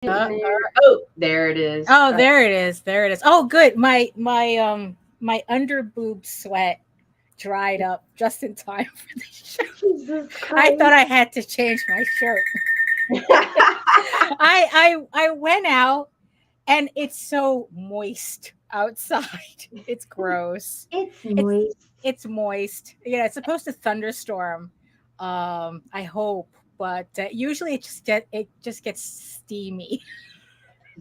Oh, there it is. Oh, there it is. There it is. Oh, good. My under boob sweat dried up just in time for the show. Jesus I Christ. thought I had to change my shirt. I went out and it's so moist outside. It's gross. It's It's moist. it's moist. Yeah, it's supposed to thunderstorm. I hope, but usually it just gets steamy.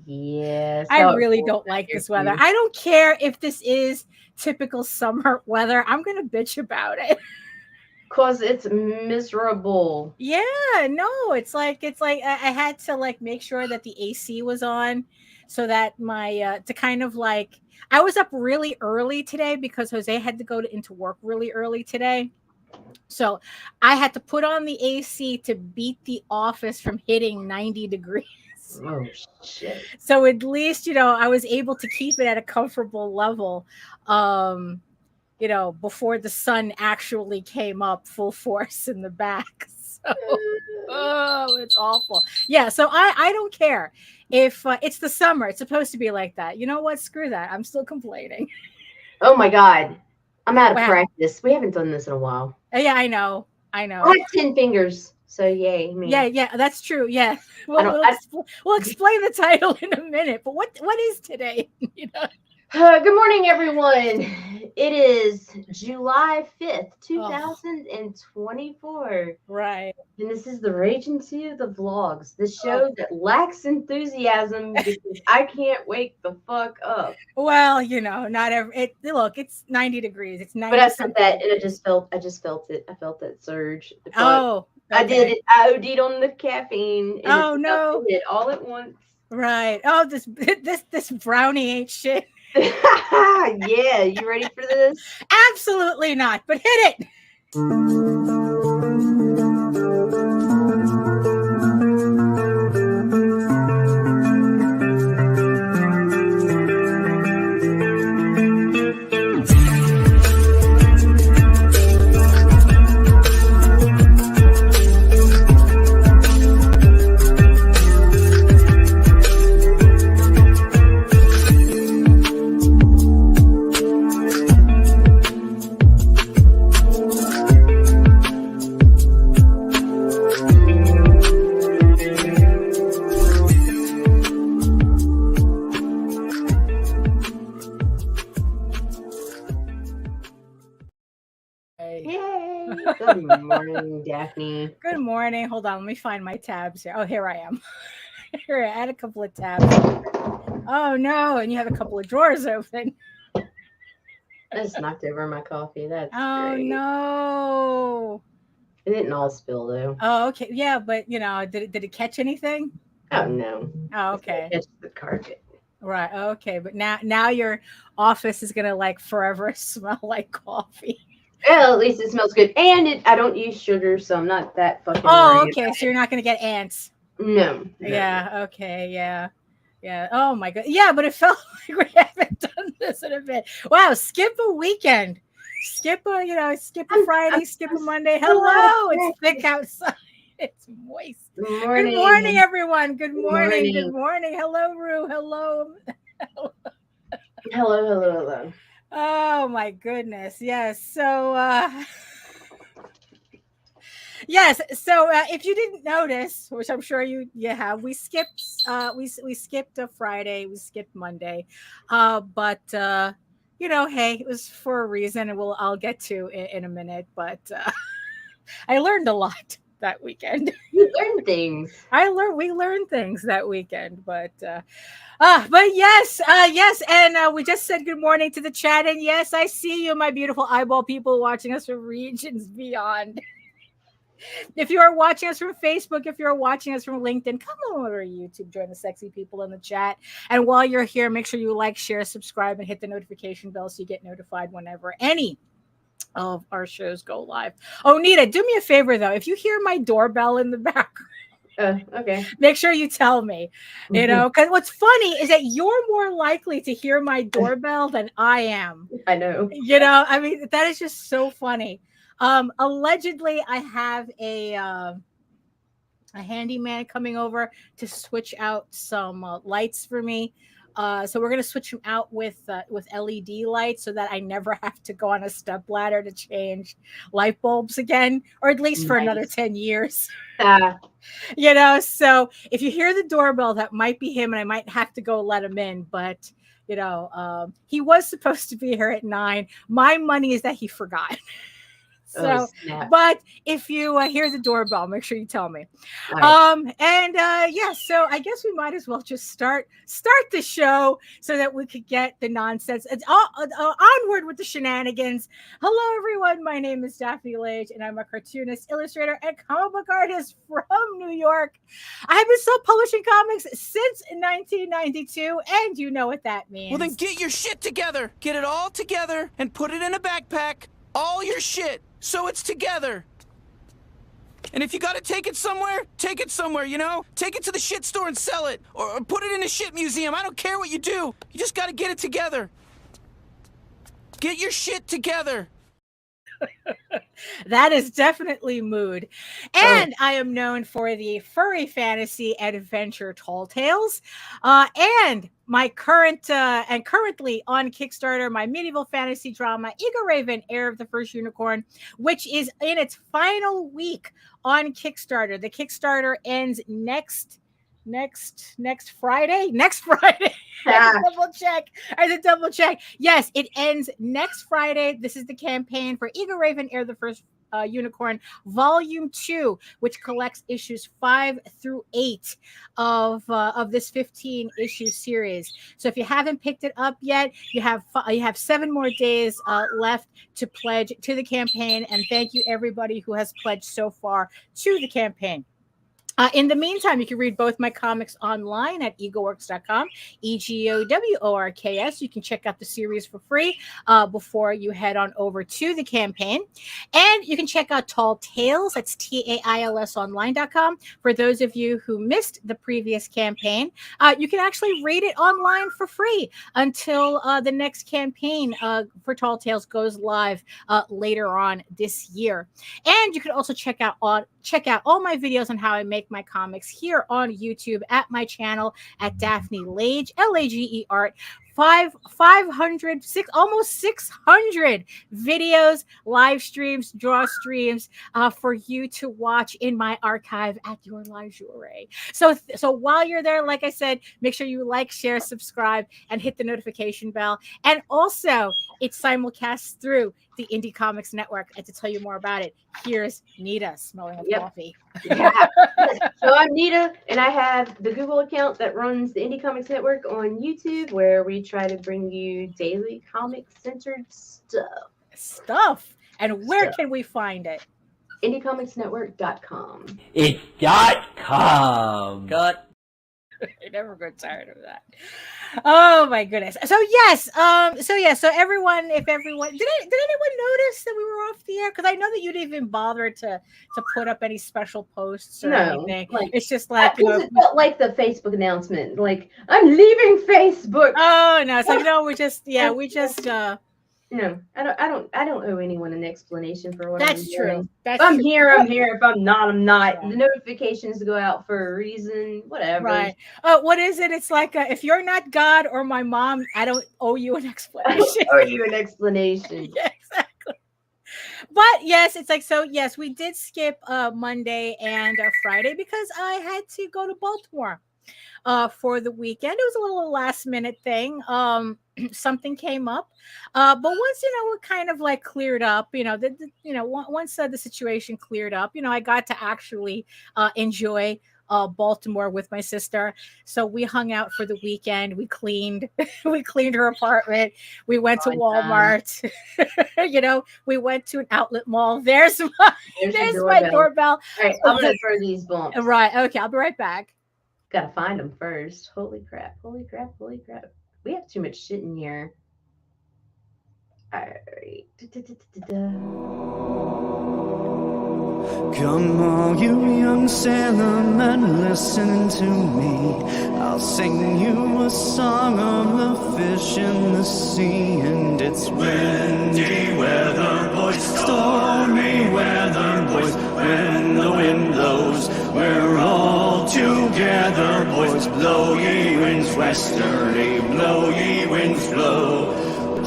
Yeah, I so it really feels don't out like here this weather. too. I don't care if this is typical summer weather. I'm gonna bitch about it. Cause it's miserable. Yeah, no, it's like I had to like make sure that the AC was on so that my to kind of like I was up really early today because Jose had to into work really early today. So I had to put on the AC to beat the office from hitting 90 degrees. Oh shit. So at least, I was able to keep it at a comfortable level. Um before the sun actually came up full force in the back. So, oh, it's awful. Yeah, so I don't care if it's the summer. It's supposed to be like that. You know what? Screw that. I'm still complaining. Oh my god. I'm out of Wow. practice. We haven't done this in a while. Yeah, I know. I I know. have 10 fingers, so yay Yeah, me. yeah, that's true. Yeah. I Well, don't. we'll explain the title in a minute. But what is today? you know. Good morning, everyone. It is July 5th, Oh, 2024. right. And this is the Raging Two, the vlogs, the Oh, show that lacks enthusiasm because I can't wake the fuck up. well, not every it look, it's 90 degrees. It's But 90 I said something that and degrees. I just felt it. I felt that surge. I thought Oh, I did okay. it. I OD'd on the caffeine and it's Oh about to no. hit all at once. Right. Oh, this this brownie ain't shit. Yeah, you ready for this? Absolutely not. But hit it. Hey. Yay! Good morning, Daphne. Good morning. Hold on. Let me find my tabs here. Oh, here I am. Here, I had a couple of tabs open. Oh no, and you have a couple of drawers open. I just knocked over my coffee. That's Oh great. no. It didn't all spill though. Oh, okay. Yeah, but did it catch anything? Oh no. Oh, It's gonna okay. catch the carpet. Right. Okay. But now your office is gonna like forever smell like coffee. Well, at least it smells good. And I don't use sugar, so I'm not that fucking Oh, worried okay. about So you're not gonna get ants. it. No, no, no. Yeah. Okay. Yeah. Yeah. Oh my god. Yeah, but it felt like we haven't done this in a bit. Wow. Skip a weekend. Skip a I'm, Friday, skip a Monday. still out of Hello. It's thick practice. outside. It's moist. Good Good morning, morning. everyone. Good Good morning. Good morning. morning. Hello, Rue. Hello. Hello, hello, hello. Oh my goodness. Yes. So yes, so if you didn't notice, which I'm sure you have, we skipped a Friday, we skipped Monday. But hey, it was for a reason and I'll get to in a minute, but I learned a lot that weekend. You learn things. We learned things that weekend, but yes, and we just said good morning to the chat, and yes, I see you, my beautiful eyeball people watching us from regions beyond. If you are watching us from Facebook, if you're watching us from LinkedIn, come on over to YouTube, join the sexy people in the chat. And while you're here, make sure you like, share, subscribe, and hit the notification bell so you get notified whenever any of our shows go live. Oh, Nita, do me a favor though. If you hear my doorbell in the back, Okay. make sure you tell me. Because what's funny is that you're more likely to hear my doorbell than I am. I know. I mean, that is just so funny. Allegedly, I have a handyman coming over to switch out some lights for me. So we're gonna switch them out with LED lights so that I never have to go on a step ladder to change light bulbs again, or at least for another 10 years. So if you hear the doorbell, that might be him, and I might have to go let him in. But he was supposed to be here at 9. My money is that he forgot. So, but if you hear the doorbell, make sure you tell me. Right. So I guess we might as well just start the show so that we could get the nonsense. It's onward with the shenanigans. Hello, everyone. My name is Daphne Lage, and I'm a cartoonist, illustrator, and comic book artist from New York. I have been self-publishing comics since 1992, and you know what that means. Well, then get your shit together. Get it all together and put it in a backpack. All your shit. So it's together. And if you gotta take it somewhere, take it somewhere, Take it to the shit store and sell it. Or put it in a shit museum. I don't care what you do. You just gotta get it together. Get your shit together. That is definitely mood. And I am known for the furry fantasy adventure Tall Tales. And my currently on Kickstarter, my medieval fantasy drama, Eagle Raven, Heir of the First Unicorn, which is in its final week on Kickstarter. The Kickstarter ends next Friday. I had to double check. Yes, it ends next Friday. This is the campaign for Eagle Raven, Heir of the First Unicorn, Volume 2, which collects issues 5 through 8 of this 15-issue series. So if you haven't picked it up yet, you have 7 more days left to pledge to the campaign. And thank you everybody who has pledged so far to the campaign. In the meantime, you can read both my comics online at egoworks.com, EGOWORKS. You can check out the series for free before you head on over to the campaign. And you can check out Tall Tales, that's TAILSonline.com. For those of you who missed the previous campaign, you can actually read it online for free until the next campaign for Tall Tales goes live later on this year. And you can also check out all my videos on how I make my comics here on YouTube at my channel at Daphne Lage, Lage Art. 500, almost 600 videos, live streams, draw streams for you to watch in my archive at your leisure. So while you're there, like I said, make sure you like, share, subscribe, and hit the notification bell. And also, it's simulcast through the Indie Comics Network. And to tell you more about it, here's Nita smelling of coffee. Yeah. So I'm Nita, and I have the Google account that runs the Indie Comics Network on YouTube, where we try to bring you daily comic-centered stuff. And where can we find it? IndieComicsNetwork.com. It's .com. Got. I never got tired of that. Oh my goodness. So everyone, did anyone notice that we were off the air? Because I know that you didn't even bother to put up any special posts or anything. It's just like it felt like the Facebook announcement, like I'm leaving Facebook. Oh no, it's like no, No, I don't owe anyone an explanation for what That's I'm true. doing. That's if I'm true. here, I'm here. If I'm not, I'm not. Right. The notifications go out for a reason, whatever. Right. What is it? It's like if you're not God or my mom, I don't owe you an explanation. I don't owe you an explanation. Yeah, exactly. But yes, it's like, so yes, we did skip Monday and Friday because I had to go to Baltimore for the weekend. It was a little last minute thing. Something came up, but once it kind of like cleared up, once the situation cleared up, I got to actually enjoy Baltimore with my sister. So we hung out for the weekend. We cleaned her apartment. We went to Walmart. We went to an outlet mall. There's my doorbell. All right, I'm gonna throw these bumps. Right. Okay, I'll be right back. Gotta find them first. Holy crap. We have too much shit in here. All right. Come all you young sailor men, listen to me. I'll sing you a song of the fish in the sea. And it's windy weather, boys, stormy weather, boys. When the wind blows, We're all together, boys. Blow ye winds westerly, blow ye winds blow.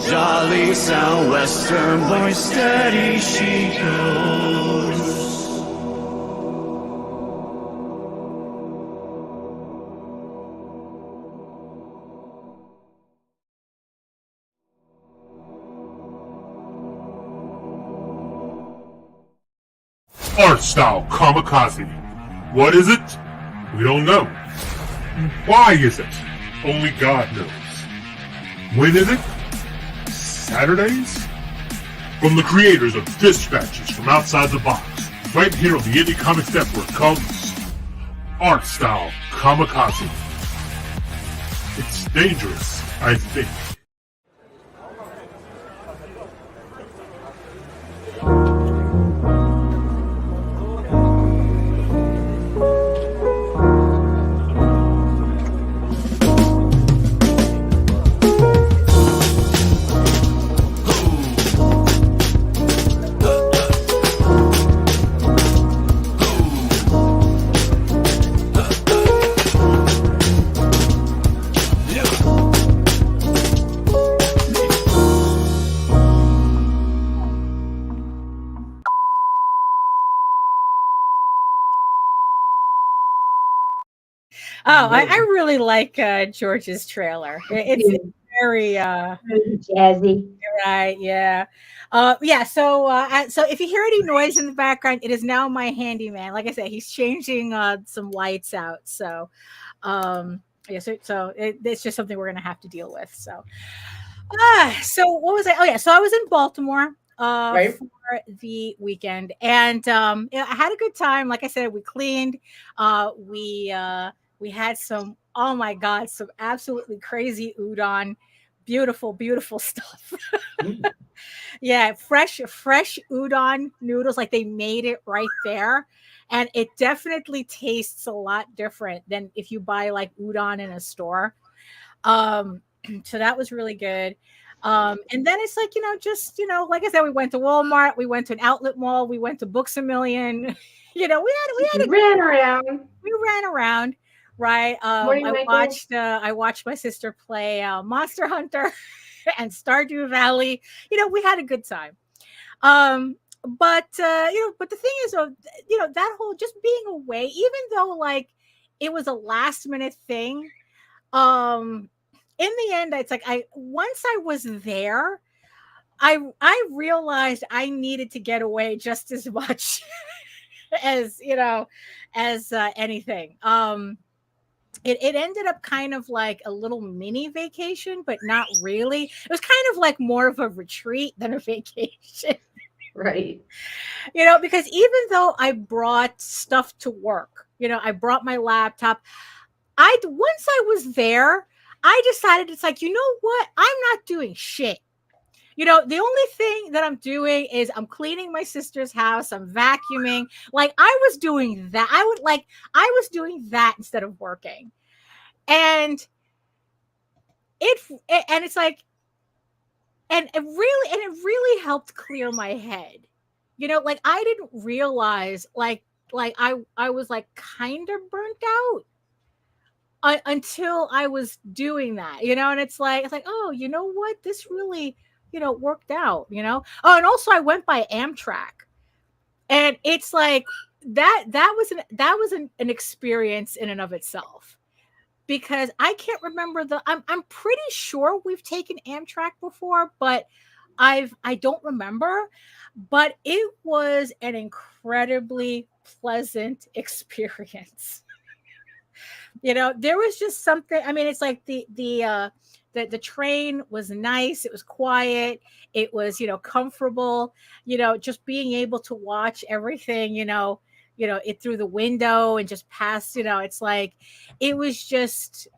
Jolly southwestern boy, steady she goes. Art style kamikaze. What is it? We don't know. Why is it? Only God knows. When is it? Saturdays? From the creators of Dispatches from Outside the Box, right here on the Indie Comics Network comes Art Style Kamikaze. It's dangerous, I think. Oh, I really like George's trailer. It's very jazzy. right, yeah. Yeah, so if you hear any noise in the background, it is now my handyman. Like I said, he's changing some lights out. So yeah, so it's just something we're gonna have to deal with. So so what was I? Oh yeah, so I was in Baltimore Right. for the weekend, and yeah, I had a good time. Like I said, we cleaned. We had some, oh my God, some absolutely crazy udon. Beautiful, beautiful stuff. Yeah, fresh udon noodles, like they made it right there. And it definitely tastes a lot different than if you buy like udon in a store. So that was really good. And then it's like, just, like I said, we went to Walmart, we went to an outlet mall, we went to Books A Million. We ran around. ran around. Right. Morning, Michael. I watched my sister play Monster Hunter and Stardew Valley. We had a good time. But the thing is, that whole just being away, even though like it was a last minute thing, in the end, it's like once I was there, I realized I needed to get away just as much as anything. It ended up kind of like a little mini vacation, but not really. It was kind of like more of a retreat than a vacation. Right. Because even though I brought stuff to work, I brought my laptop. Once I was there, I decided it's like, you know what? I'm not doing shit. The only thing that I'm doing is I'm cleaning my sister's house. I'm vacuuming. Like I was doing that. I was doing that instead of working. And it's like, and it really helped clear my head. Like I didn't realize like I was like kind of burnt out until I was doing that, and it's like, oh, you know what? This really, worked out, Oh, and also I went by Amtrak, and it's like that was an experience in and of itself, because I can't remember I'm pretty sure we've taken Amtrak before, but I don't remember, but it was an incredibly pleasant experience. There was just something. I mean, it's like the train was nice. It was quiet. It was, comfortable, just being able to watch everything, it through the window and just past, it's like, it was just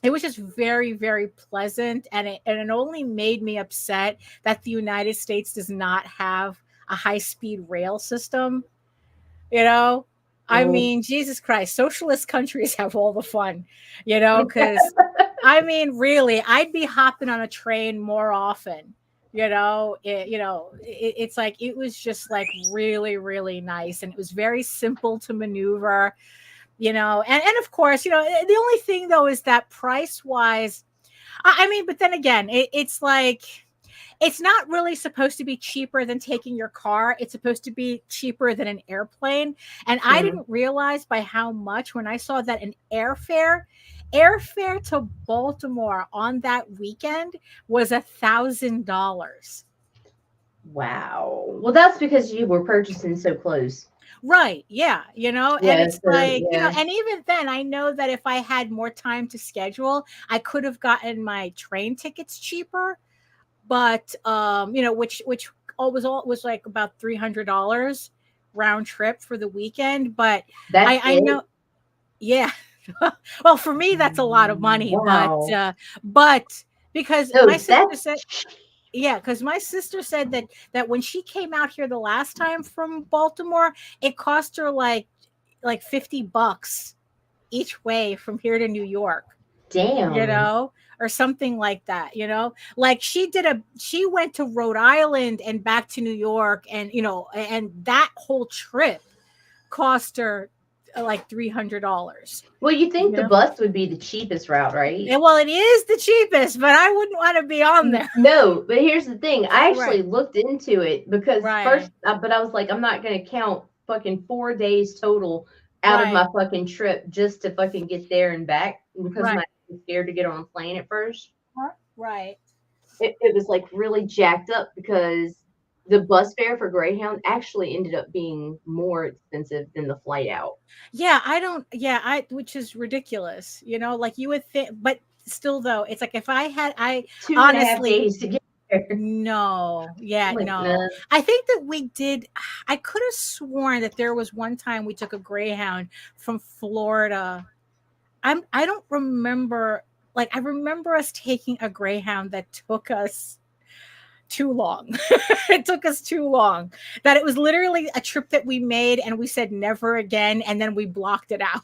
very, very pleasant. And it only made me upset that the United States does not have a high-speed rail system, I mean, Jesus Christ, socialist countries have all the fun, because I mean, really, I'd be hopping on a train more often, It's like it was just like really, really nice, and it was very simple to maneuver. And of course, the only thing though is that price wise, I mean, but then again, it's like it's not really supposed to be cheaper than taking your car. It's supposed to be cheaper than an airplane. And I didn't realize by how much when I saw that an airfare to Baltimore on that weekend was $1,000. Wow. Well, that's because you were purchasing so close. Right. Yeah. And it's so, like, and even then I know that if I had more time to schedule, I could have gotten my train tickets cheaper. But which was like about $300 round trip for the weekend. But I know, yeah. Well, for me that's a lot of money. Wow. But because my sister said, because my sister said that when she came out here the last time from Baltimore, it cost her like $50 each way from here to New York. Damn. Or something like that, like she went to Rhode Island and back to New York, and and that whole trip cost her like $300. Well, you think the bus would be the cheapest route, right? Well, it is the cheapest, but I wouldn't want to be on there. No, but here's the thing. I actually looked into it because first, but I was like, I'm not going to count fucking 4 days total out of my fucking trip just to fucking get there and back because I was scared to get on a plane at first. Right. It was like really jacked up because the bus fare for Greyhound actually ended up being more expensive than the flight out. Yeah, which is ridiculous. Like you would think, but still though, it's like if I 2.5 days to get there. No. Yeah, no. I think that I could have sworn that there was one time we took a Greyhound from Florida. I don't remember. Like I remember us taking a Greyhound that took us too long. It took us too long. That it was literally a trip that we made and we said never again, and then we blocked it out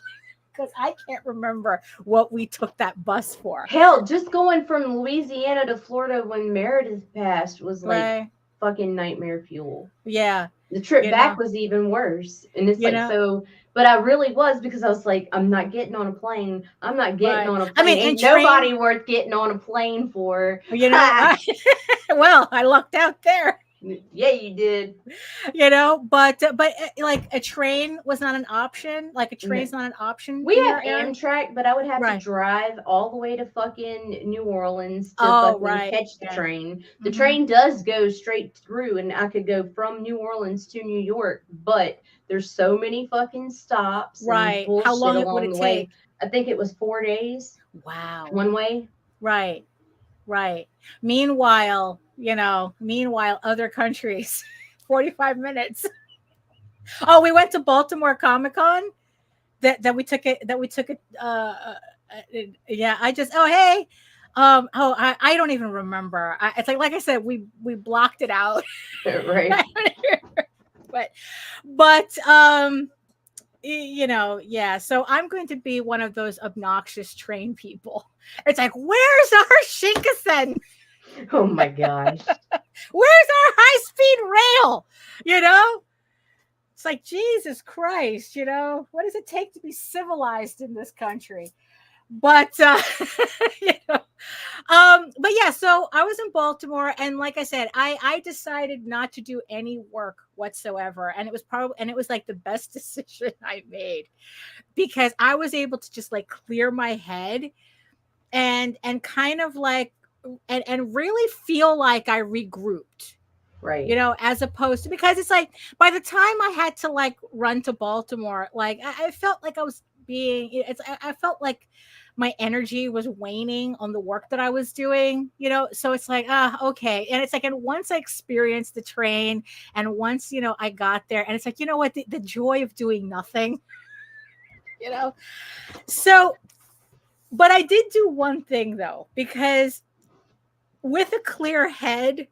because I can't remember what we took that bus for. Hell, just going from Louisiana to Florida when Meredith passed was like fucking nightmare fuel. Yeah. The trip back was even worse. And it's so, but I really was because I was like, I'm not getting on a plane. I'm not getting on a plane. I mean, ain't nobody worth getting on a plane for. Well, I lucked out there. Yeah, you did. But like a train was not an option. Like a train's not an option. We have Amtrak, but I would have to drive all the way to fucking New Orleans to catch the train. The train does go straight through, and I could go from New Orleans to New York, but there's so many fucking stops. Right. How long would it take? I think it was 4 days. Wow. One way. Right. Meanwhile, other countries, 45 minutes. Oh, we went to Baltimore Comic-Con that we took it. Hey. I don't even remember. It's like I said, we blocked it out. Right. but so I'm going to be one of those obnoxious train people. It's like, where's our Shinkansen? Oh my gosh. Where's our high-speed rail? It's like, Jesus Christ, what does it take to be civilized in this country? But but yeah, so I was in Baltimore, and like I said, I decided not to do any work whatsoever, and it was like the best decision I made because I was able to just like clear my head and kind of like and really feel like I regrouped. Right. As opposed to, because it's like by the time I had to like run to Baltimore, like I felt like I was I felt like my energy was waning on the work that I was doing, so it's like, okay. And it's like, and once I experienced the train and once, I got there, and it's like, what, the joy of doing nothing, so, but I did do one thing though, because with a clear head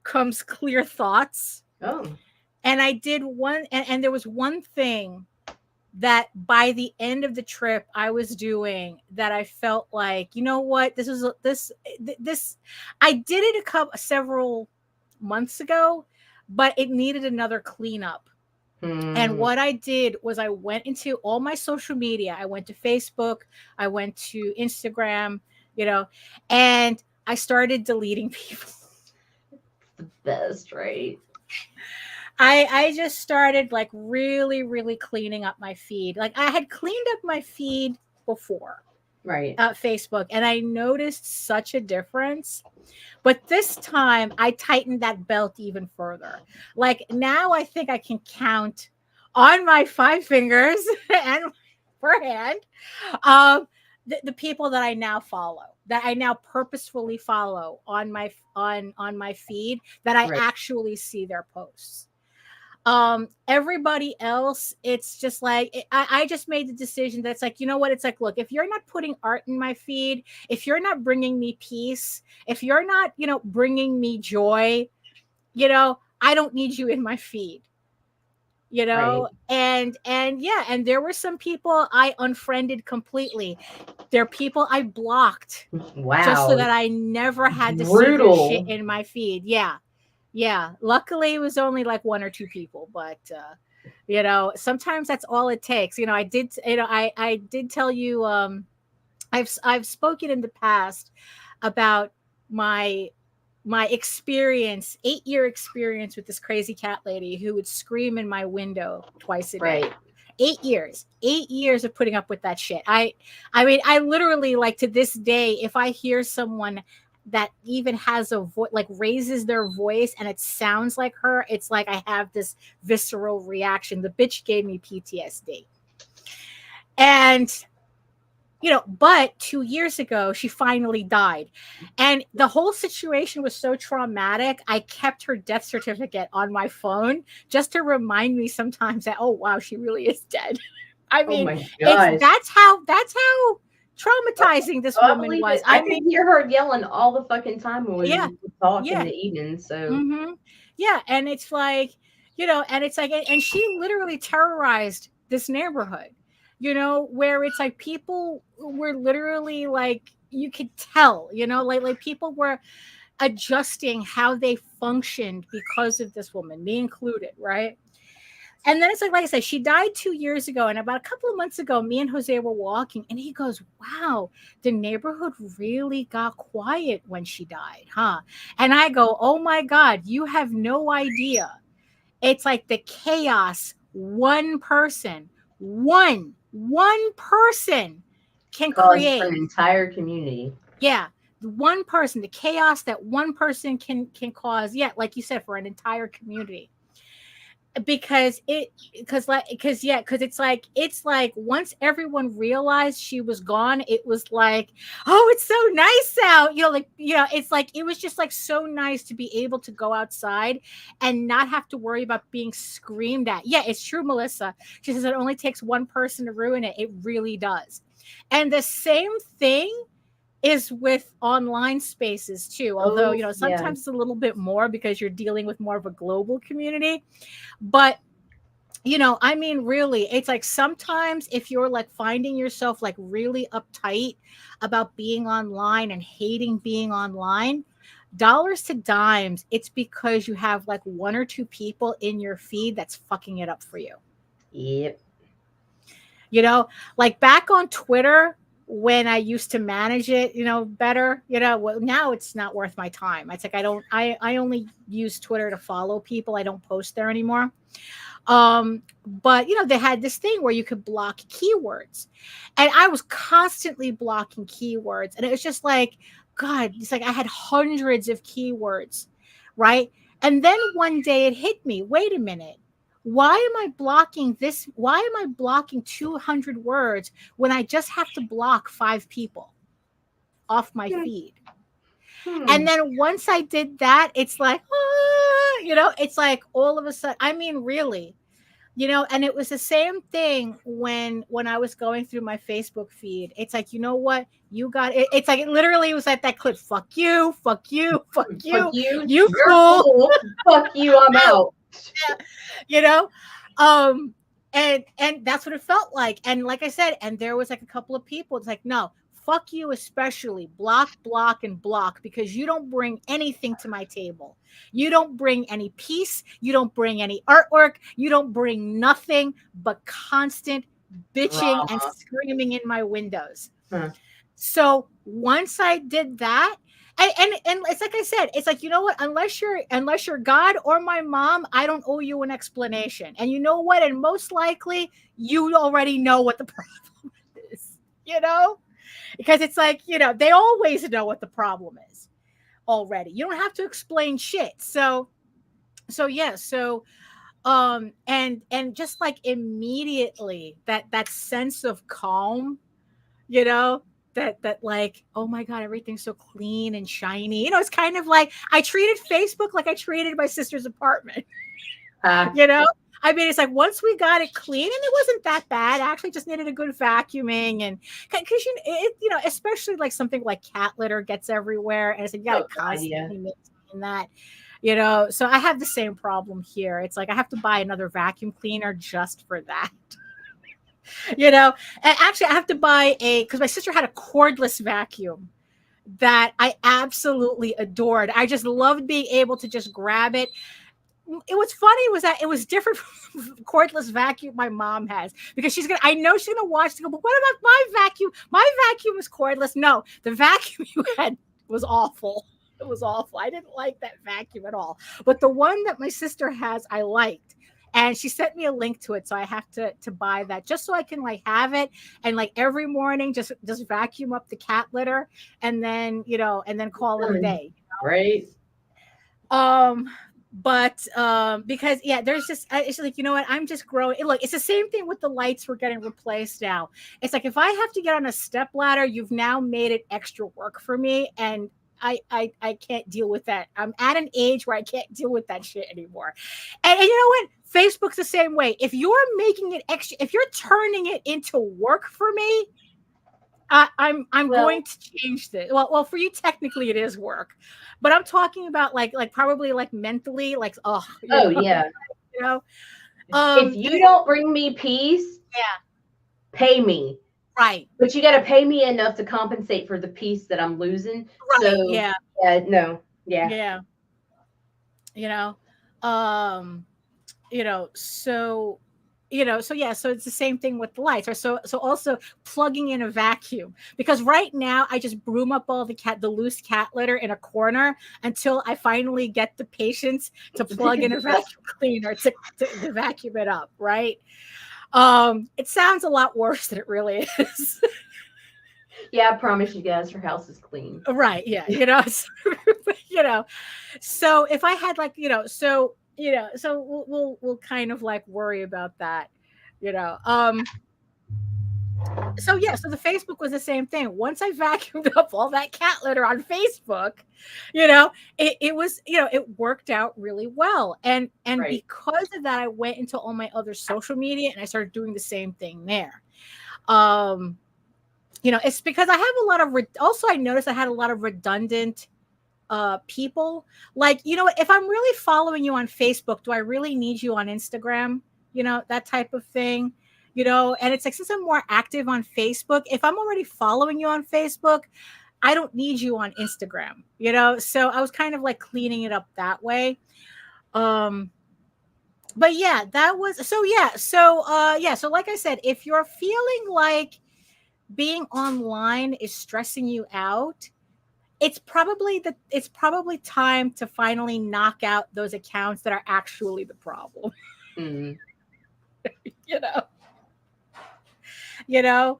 comes clear thoughts. Oh. And I did one, and there was one thing that by the end of the trip I was doing that I felt like, you know what, this I did it several months ago, but it needed another cleanup. And what I did was I went into all my social media. I went to Facebook, I went to Instagram, and I started deleting people. The best, right? I just started like really, really cleaning up my feed. Like I had cleaned up my feed before, right? Facebook, and I noticed such a difference. But this time I tightened that belt even further. Like now I think I can count on my 5 fingers and per hand the people that I now follow, that I now purposefully follow on my feed, that I actually see their posts. Everybody else, it's just like I just made the decision that's like, you know what, it's like, look, if you're not putting art in my feed, if you're not bringing me peace, if you're not bringing me joy, I don't need you in my feed, and there were some people I unfriended completely. There are people I blocked, just so that I never had to see their shit in my feed. Yeah, luckily it was only like 1 or 2 people, but sometimes that's all it takes. I did tell you, I've spoken in the past about my experience, 8-year experience with this crazy cat lady who would scream in my window twice a day. 8 years of putting up with that shit. I mean, I literally, like, to this day, if I hear someone that even has a voice, like raises their voice and it sounds like her, it's like I have this visceral reaction. The bitch gave me PTSD. And but 2 years ago she finally died, and the whole situation was so traumatic. I kept her death certificate on my phone just to remind me sometimes that, oh wow, she really is dead. I mean, that's how traumatizing this woman was. I could hear her yelling all the fucking time when we talk in the evening. So yeah, and it's like, and it's like, and she literally terrorized this neighborhood, where it's like people were literally like, you could tell, like people were adjusting how they functioned because of this woman, me included, right? And then it's like I said, she died 2 years ago. And about a couple of months ago, me and Jose were walking, and he goes, wow, the neighborhood really got quiet when she died, huh? And I go, oh my God, you have no idea. It's like the chaos one person can create for an entire community. Yeah. One person, the chaos that one person can cause. Yeah. Like you said, for an entire community. Because it's like once everyone realized she was gone, it was like, oh, it's so nice out, it's like, it was just like so nice to be able to go outside and not have to worry about being screamed at. Yeah, it's true, Melissa. She says it only takes one person to ruin it. It really does. And the same thing is with online spaces too, although sometimes it's a little bit more because you're dealing with more of a global community. But I mean, really, it's like sometimes if you're like finding yourself like really uptight about being online and hating being online, dollars to dimes, it's because you have like 1 or 2 people in your feed that's fucking it up for you. Yep. Like back on Twitter, when I used to manage it, better, well, now it's not worth my time. It's like, I only use Twitter to follow people. I don't post there anymore. But they had this thing where you could block keywords, and I was constantly blocking keywords. And it was just like, God, it's like I had hundreds of keywords. Right. And then one day it hit me, wait a minute. Why am I blocking this? Why am I blocking 200 words when I just have to block 5 people off my feed? And then once I did that, it's like, it's like all of a sudden, I mean, really, and it was the same thing when I was going through my Facebook feed. It's like, you know what? You got it. It's like, it literally was like that clip. Fuck you. Fuck you. Fuck you. Fuck you. You're cool. Fuck you. I'm out. and that's what it felt like. And like I said, and there was like a couple of people, it's like, no, fuck you, especially block, and block, because you don't bring anything to my table. You don't bring any peace. You don't bring any artwork. You don't bring nothing but constant bitching and screaming in my windows. So once I did that, and it's like I said, it's like, you know what, unless you're God or my mom, I don't owe you an explanation. And you know what, and most likely you already know what the problem is, you know, because it's like, you know, they always know what the problem is already. You don't have to explain shit. So yeah, so and just like immediately that sense of calm, you know, that like, oh my God, everything's so clean and shiny. You know, it's kind of like I treated Facebook like I treated my sister's apartment. You know, I mean, it's like once we got it clean, and it wasn't that bad. I actually just needed a good vacuuming, and because you know, especially like something like cat litter gets everywhere, and it's like you got to constantly maintain that. You know, so I have the same problem here. It's like I have to buy another vacuum cleaner just for that. You know, and actually I have to buy because my sister had a cordless vacuum that I absolutely adored. I just loved being able to just grab it. It was funny was that it was different from the cordless vacuum my mom has, because I know she's gonna watch and go, but what about my vacuum? My vacuum is cordless. No, the vacuum you had was awful. It was awful. I didn't like that vacuum at all. But the one that my sister has, I liked. And she sent me a link to it. So I have to buy that just so I can like have it. And like every morning, just vacuum up the cat litter and then, you know, and then call it a day. You know? But because there's just, it's like, you know what, I'm just growing. Look, it's the same thing with the lights. We're getting replaced now. It's like, if I have to get on a step ladder, you've now made it extra work for me. And I can't deal with that. I'm at an age where I can't deal with that shit anymore. And you know what? Facebook's the same way. If you're making it extra, if you're turning it into work for me, I'm going to change this. Well, for you technically it is work, but I'm talking about like probably like mentally, like yeah. You know, if you don't bring me peace, pay me. Right. But you got to pay me enough to compensate for the peace that I'm losing. Right. So, yeah. Yeah. You know, you know, so, you know, so yeah, so it's the same thing with the lights. Or so also plugging in a vacuum, because right now I just broom up all the loose cat litter in a corner until I finally get the patience to plug in a vacuum cleaner to vacuum it up. Right. It sounds a lot worse than it really is. Yeah, I promise you guys, her house is clean. Right. Yeah. You know, you know, so if I had like, you know, so we'll kind of like worry about that, you know. So yeah, so the Facebook was the same thing. Once I vacuumed up all that cat litter on Facebook, you know, it was, you know, it worked out really well. And right. Because of that, I went into all my other social media and I started doing the same thing there. You know, it's because I have a lot of also I noticed I had a lot of redundant people. Like, you know, if I'm really following you on Facebook, do I really need you on Instagram? You know, that type of thing. You know, and it's like, since I'm more active on Facebook, if I'm already following you on Facebook, I don't need you on Instagram, you know? So I was kind of like cleaning it up that way. But yeah, that was, so yeah. So, so like I said, if you're feeling like being online is stressing you out, it's probably time to finally knock out those accounts that are actually the problem. Mm-hmm. You know,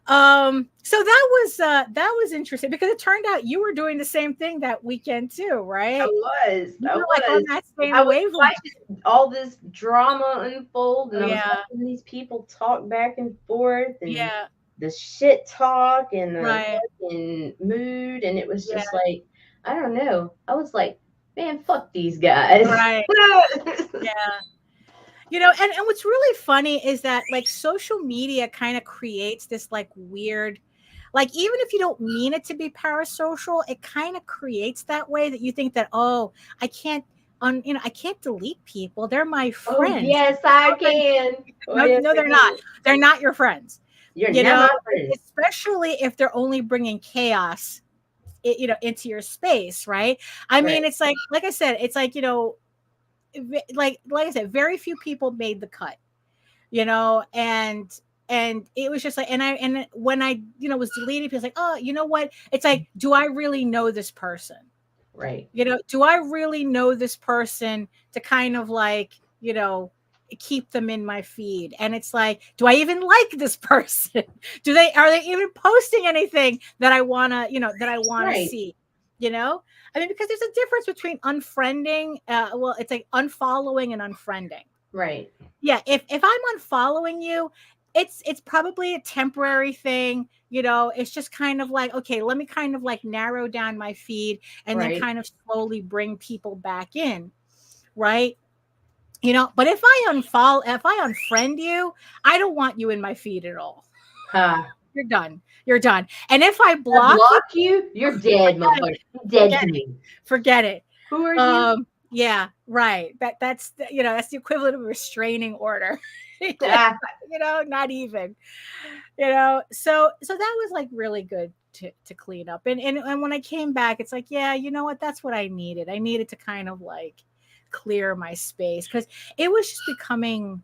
so that was interesting, because it turned out you were doing the same thing that weekend too, right? I was like on that same wavelength. Watching all this drama unfold, and I was watching these people talk back and forth, and the shit talk and the fucking mood, and it was just like, I don't know. I was like, man, fuck these guys. Right. Yeah. You know, and what's really funny is that like social media kind of creates this like weird, like, even if you don't mean it to be parasocial, it kind of creates that way that you think that, oh, I can't I can't delete people. They're my Oh, friends. yes, I can. No, yes, no, I they're can. not. They're not your friends. You're You not know, my friend. especially if they're only bringing chaos, into your space, right? I mean, Right. it's like I said, it's like, like I said, very few people made the cut, and it was just like, and when I, was deleting, people was like, oh, you know what? It's like, do I really know this person? Right. Do I really know this person to kind of like, keep them in my feed? And it's like, do I even like this person? Are they even posting anything that I wanna, Right. see? I mean, because there's a difference between unfriending, well, it's like unfollowing and unfriending. Right. Yeah, if I'm unfollowing you, it's probably a temporary thing. It's just kind of like, okay, let me kind of like narrow down my feed and then Right. kind of slowly bring people back in, right? But if I unfriend you, I don't want you in my feed at all. You're done. You're done. And if I block you, you're dead, motherfucker. You're dead to me. Forget it. Who are you? Yeah, right. That's that's the equivalent of a restraining order. Not even. So that was like really good to clean up. And when I came back, it's like, yeah, you know what? That's what I needed. I needed to kind of like clear my space because it was just becoming,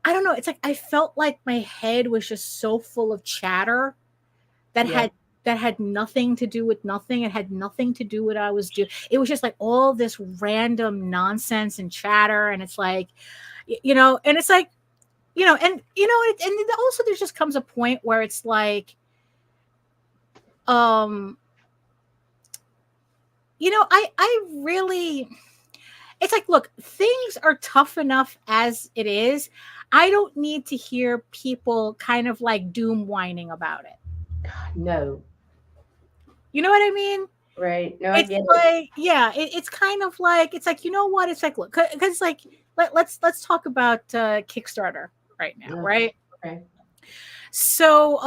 I don't know, it's like I felt like my head was just so full of chatter that had nothing to do with nothing. It had nothing to do with what I was doing. It was just like all this random nonsense and chatter. And it's like, and it's like, and also there just comes a point where it's like, I really, it's like, look, things are tough enough as it is. I don't need to hear people kind of like doom whining about it. No. You know what I mean? Right. No, It's I get like, yeah, it's kind of like, it's like, you know what? It's like, look, because like, let's talk about Kickstarter right now, right? Okay. So,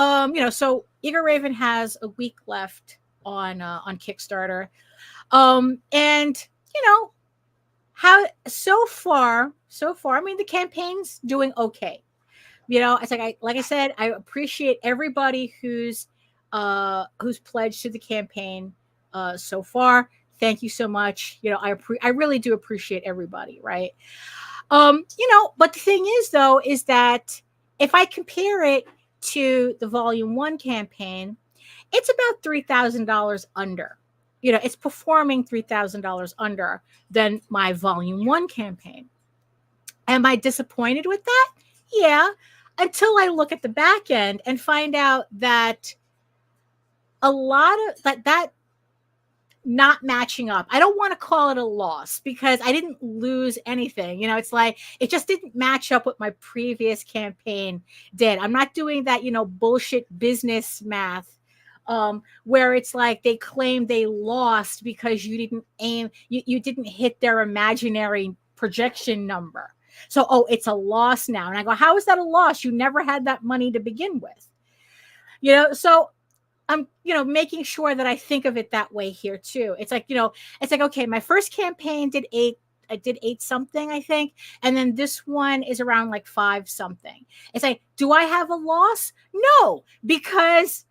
so Eager Raven has a week left on Kickstarter, and how so far, I mean, the campaign's doing okay. It's like I said, I appreciate everybody who's pledged to the campaign so far. Thank you so much. I really do appreciate everybody, right? But the thing is though, is that if I compare it to the Volume 1 campaign, it's about $3,000 under. It's performing $3,000 under than my Volume 1 campaign. Am I disappointed with that? Yeah, until I look at the back end and find out that a lot of that not matching up. I don't want to call it a loss because I didn't lose anything. It's like it just didn't match up what my previous campaign did. I'm not doing that, bullshit business math where it's like they claim they lost because you didn't aim, you didn't hit their imaginary projection number. So, it's a loss now. And I go, how is that a loss? You never had that money to begin with. So I'm, making sure that I think of it that way here too. It's like, okay, my first campaign did 8 something, I think. And then this one is around like 5 something. It's like, do I have a loss? No, because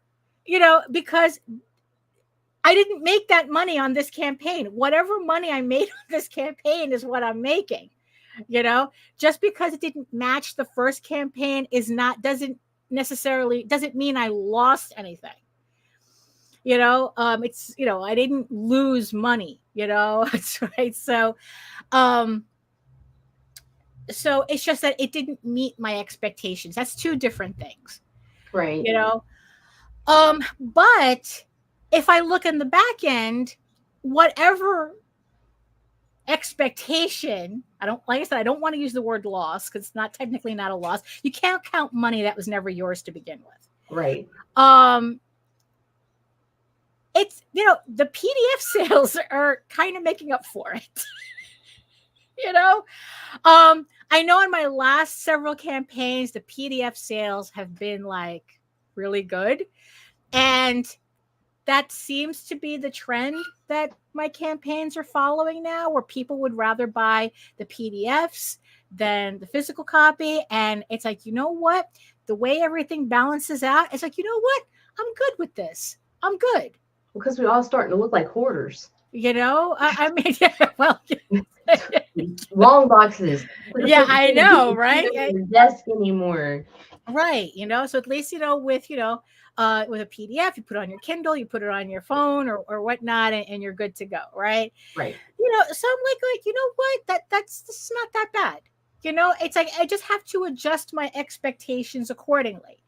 I didn't make that money on this campaign. Whatever money I made on this campaign is what I'm making. Just because it didn't match the first campaign doesn't mean I lost anything. It's, I didn't lose money, that's right. So it's just that it didn't meet my expectations. That's 2 different things. Right. But if I look in the back end, whatever expectation, like I said, I don't want to use the word loss because it's technically not a loss. You can't count money that was never yours to begin with. Right. It's, the PDF sales are kind of making up for it. I know in my last several campaigns, the PDF sales have been like really good. And that seems to be the trend that my campaigns are following now, where people would rather buy the PDFs than the physical copy. And it's like, you know what? The way everything balances out, it's like, you know what? I'm good with this. I'm good. Because we're all starting to look like hoarders. You know, I mean, yeah, well, long boxes. Yeah, I know, right? Your desk anymore. Right. You know, so at least, you know, with a PDF, you put it on your Kindle, you put it on your phone or whatnot, and you're good to go. Right. Right. You know, so I'm like, you know what? This is not that bad. You know, it's like I just have to adjust my expectations accordingly.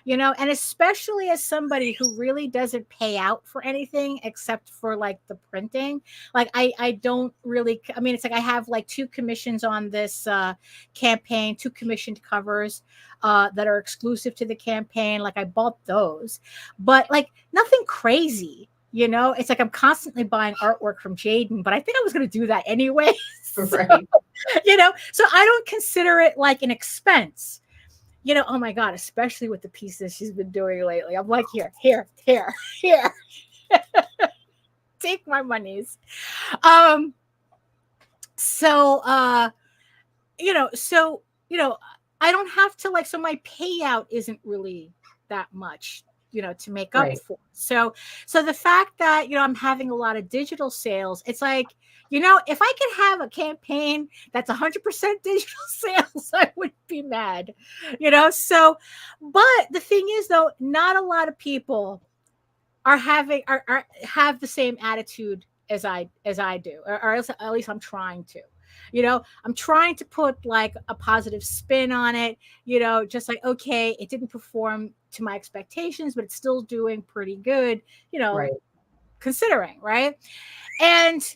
You know, and especially as somebody who really doesn't pay out for anything except for like the printing. Like I don't really, I mean, it's like I have like 2 commissions on this campaign, 2 commissioned covers that are exclusive to the campaign. Like I bought those, but like nothing crazy. You know, it's like I'm constantly buying artwork from Jaden, but I think I was going to do that anyway. Right. So, you know, so I don't consider it like an expense. You know, oh my God, especially with the pieces she's been doing lately. I'm like, here. Take my monies. So I don't have to like, so my payout isn't really that much, you know, to make up for. So the fact that, you know, I'm having a lot of digital sales, it's like, you know, if I could have a campaign that's 100% digital sales, I would be mad, you know? So, but the thing is though, not a lot of people have the same attitude as I do, or at least I'm trying to. You know, I'm trying to put like a positive spin on it, you know, just like, okay, it didn't perform to my expectations, but it's still doing pretty good, you know, considering, right? And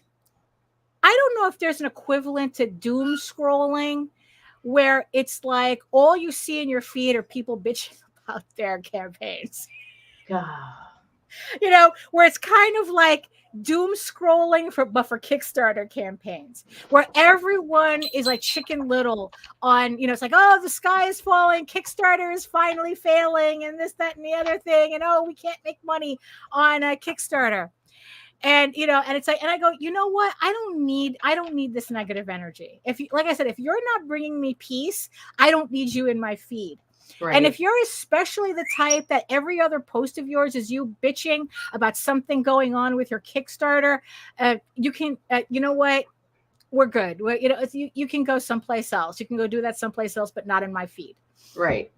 I don't know if there's an equivalent to doom scrolling where it's like all you see in your feed are people bitching about their campaigns. God. You know, where it's kind of like doom scrolling but for Kickstarter campaigns, where everyone is like Chicken Little on, you know, it's like, oh, the sky is falling, Kickstarter is finally failing, and this, that, and the other thing, and oh, we can't make money on a Kickstarter. And, you know, and it's like, and I go, you know what? I don't need this negative energy. If you, like I said, if you're not bringing me peace, I don't need you in my feed. Right. And if you're especially the type that every other post of yours is you bitching about something going on with your Kickstarter, you can, you know what? We're good. You know, you can go someplace else. You can go do that someplace else, but not in my feed. Right.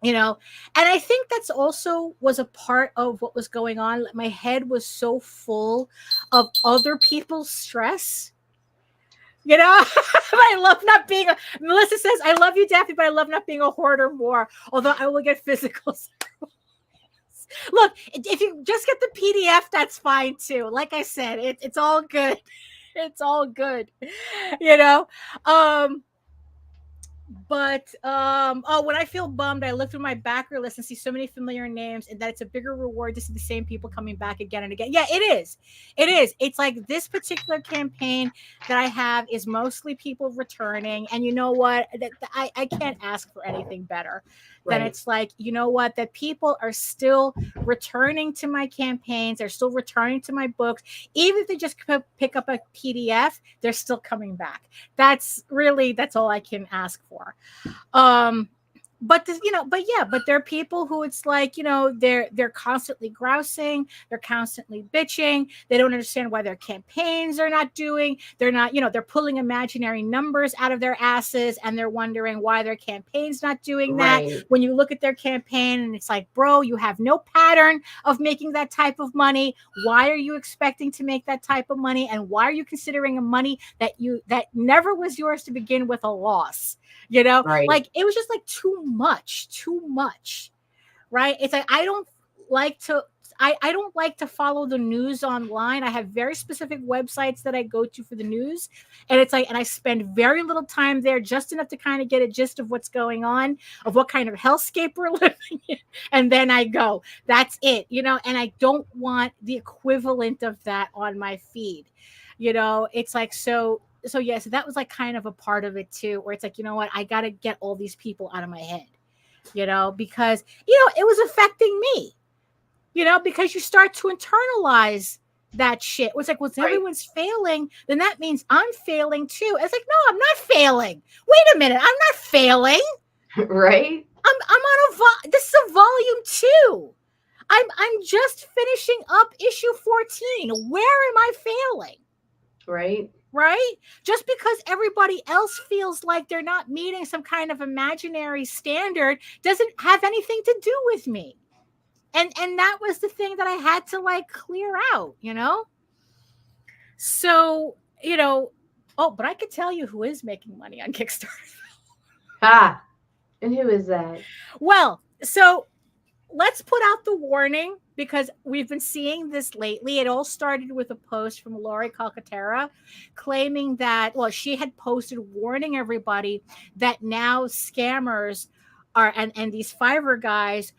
You know, and I think that's also was a part of what was going on. My head was so full of other people's stress. You know, I love not being Melissa says, I love you, Daphne, but I love not being a hoarder more, although I will get physical. Look, if you just get the PDF, that's fine too. Like I said, it's all good. It's all good. You know, but when I feel bummed, I look through my backer list and see so many familiar names, and that it's a bigger reward to see the same people coming back again and again. Yeah, it is. It's like this particular campaign that I have is mostly people returning, and you know what? I can't ask for anything better. Then it's like, you know what, that people are still returning to my campaigns. They're still returning to my books. Even if they just pick up a PDF, they're still coming back. That's all I can ask for. But there are people who it's like, you know, they're constantly grousing, they're constantly bitching, they don't understand why their campaigns are not doing, they're not, you know, they're pulling imaginary numbers out of their asses and they're wondering why their campaign's not doing that. When you look at their campaign and it's like, bro, you have no pattern of making that type of money. Why are you expecting to make that type of money? And why are you considering a money that never was yours to begin with a loss? You know, like it was just like too much, right? It's like I don't like to follow the news online. I have very specific websites that I go to for the news, and it's like, and I spend very little time there, just enough to kind of get a gist of what's going on, of what kind of hellscape we're living in, and then I go. That's it, you know. And I don't want the equivalent of that on my feed, you know. It's like so yeah, so that was like kind of a part of it too, where it's like, you know what, I got to get all these people out of my head, you know, because, you know, it was affecting me. because you start to internalize that shit. It's like, well, if everyone's failing, then that means I'm failing too. It's like, no, I'm not failing. Wait a minute, I'm not failing. Right? I'm on this is a volume 2. I'm just finishing up issue 14. Where am I failing? Right? Just because everybody else feels like they're not meeting some kind of imaginary standard doesn't have anything to do with me. And that was the thing that I had to like clear out, So, but I could tell you who is making money on Kickstarter. And who is that? Well, so let's put out the warning, because we've been seeing this lately. It all started with a post from Lori Calcaterra claiming that, she had posted warning everybody that now scammers are, and these Fiverr guys,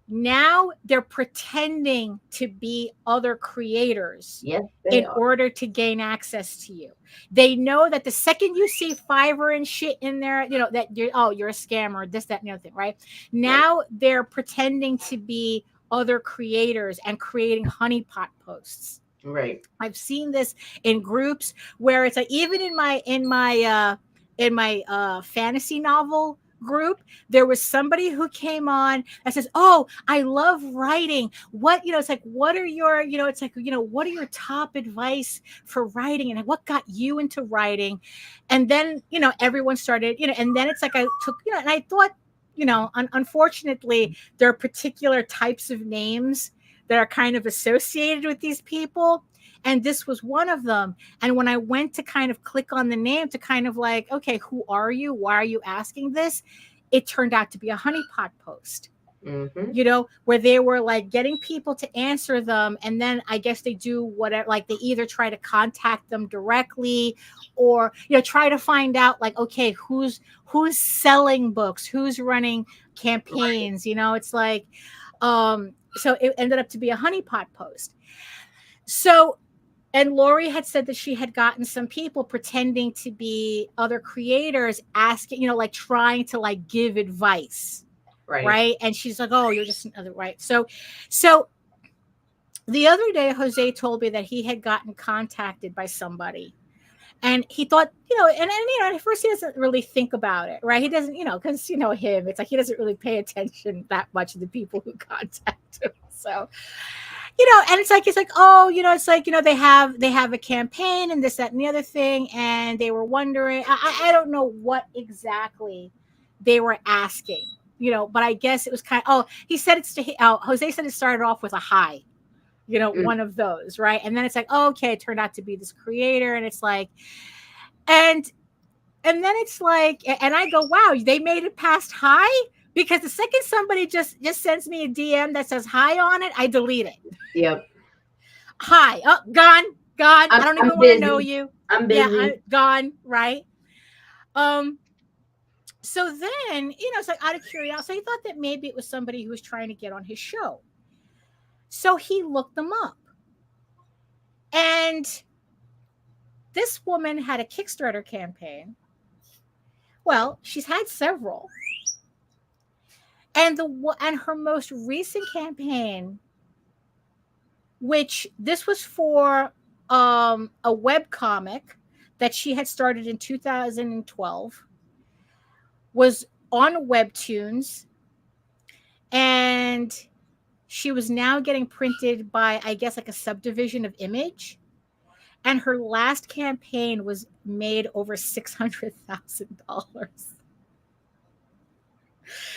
now they're pretending to be other creators in order to gain access to you. They know that the second you see Fiverr and shit in there, that you're a scammer, this, that, and the other thing, right? Now they're pretending to be other creators and creating honeypot posts. Right. I've seen this in groups where it's like, even in my fantasy novel group, there was somebody who came on that says, "Oh, I love writing. What, it's like, what are your, it's like, what are your top advice for writing, and what got you into writing?" And then, everyone started, and then it's like I took, and I thought, unfortunately, there are particular types of names that are kind of associated with these people. And this was one of them. And when I went to kind of click on the name to kind of like, okay, who are you? Why are you asking this? It turned out to be a honeypot post, where they were like getting people to answer them. And then I guess they do whatever, like they either try to contact them directly or, try to find out like, okay, who's selling books, who's running campaigns, it's like, so it ended up to be a honeypot post. So, and Lori had said that she had gotten some people pretending to be other creators asking, like trying to like give advice. Right. And she's like, "Oh, you're just another," right. So the other day, Jose told me that he had gotten contacted by somebody. And he thought, and at first he doesn't really think about it, right? He doesn't, because him, it's like he doesn't really pay attention that much to the people who contact him. So, and it's like, oh, it's like, they have a campaign and this, that, and the other thing. And they were wondering, I don't know what exactly they were asking, but I guess it was he said Jose said it started off with a hi, one of those, right? And then it's like, oh, okay, it turned out to be this creator. And it's like, and then it's like, and I go, wow, they made it past hi? Because the second somebody just sends me a DM that says hi on it, I delete it. Yep. Hi. Oh, gone. I don't even want to know you. I'm busy. Yeah, gone. Right. So then, it's like out of curiosity, I thought that maybe it was somebody who was trying to get on his show. So he looked them up. And this woman had a Kickstarter campaign. Well, she's had several. And her most recent campaign, which this was for a web comic that she had started in 2012, was on Webtoons, and she was now getting printed by, I guess, like a subdivision of Image. And her last campaign was made over $600,000.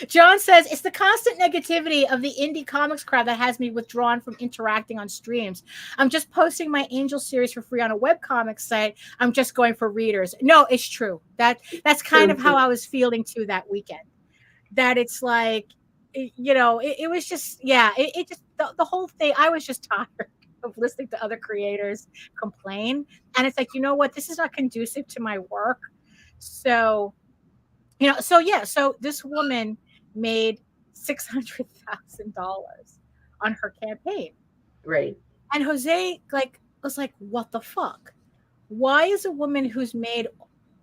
John says, it's the constant negativity of the indie comics crowd that has me withdrawn from interacting on streams. I'm just posting my Angel series for free on a webcomic site. I'm just going for readers. No, it's true. That's kind of how I was feeling too that weekend. That it's like, it was just, it just, the whole thing, I was just tired of listening to other creators complain. And it's like, what? This is not conducive to my work. So, so this woman made $600,000 on her campaign. Right. And Jose was like, what the fuck? Why is a woman who's made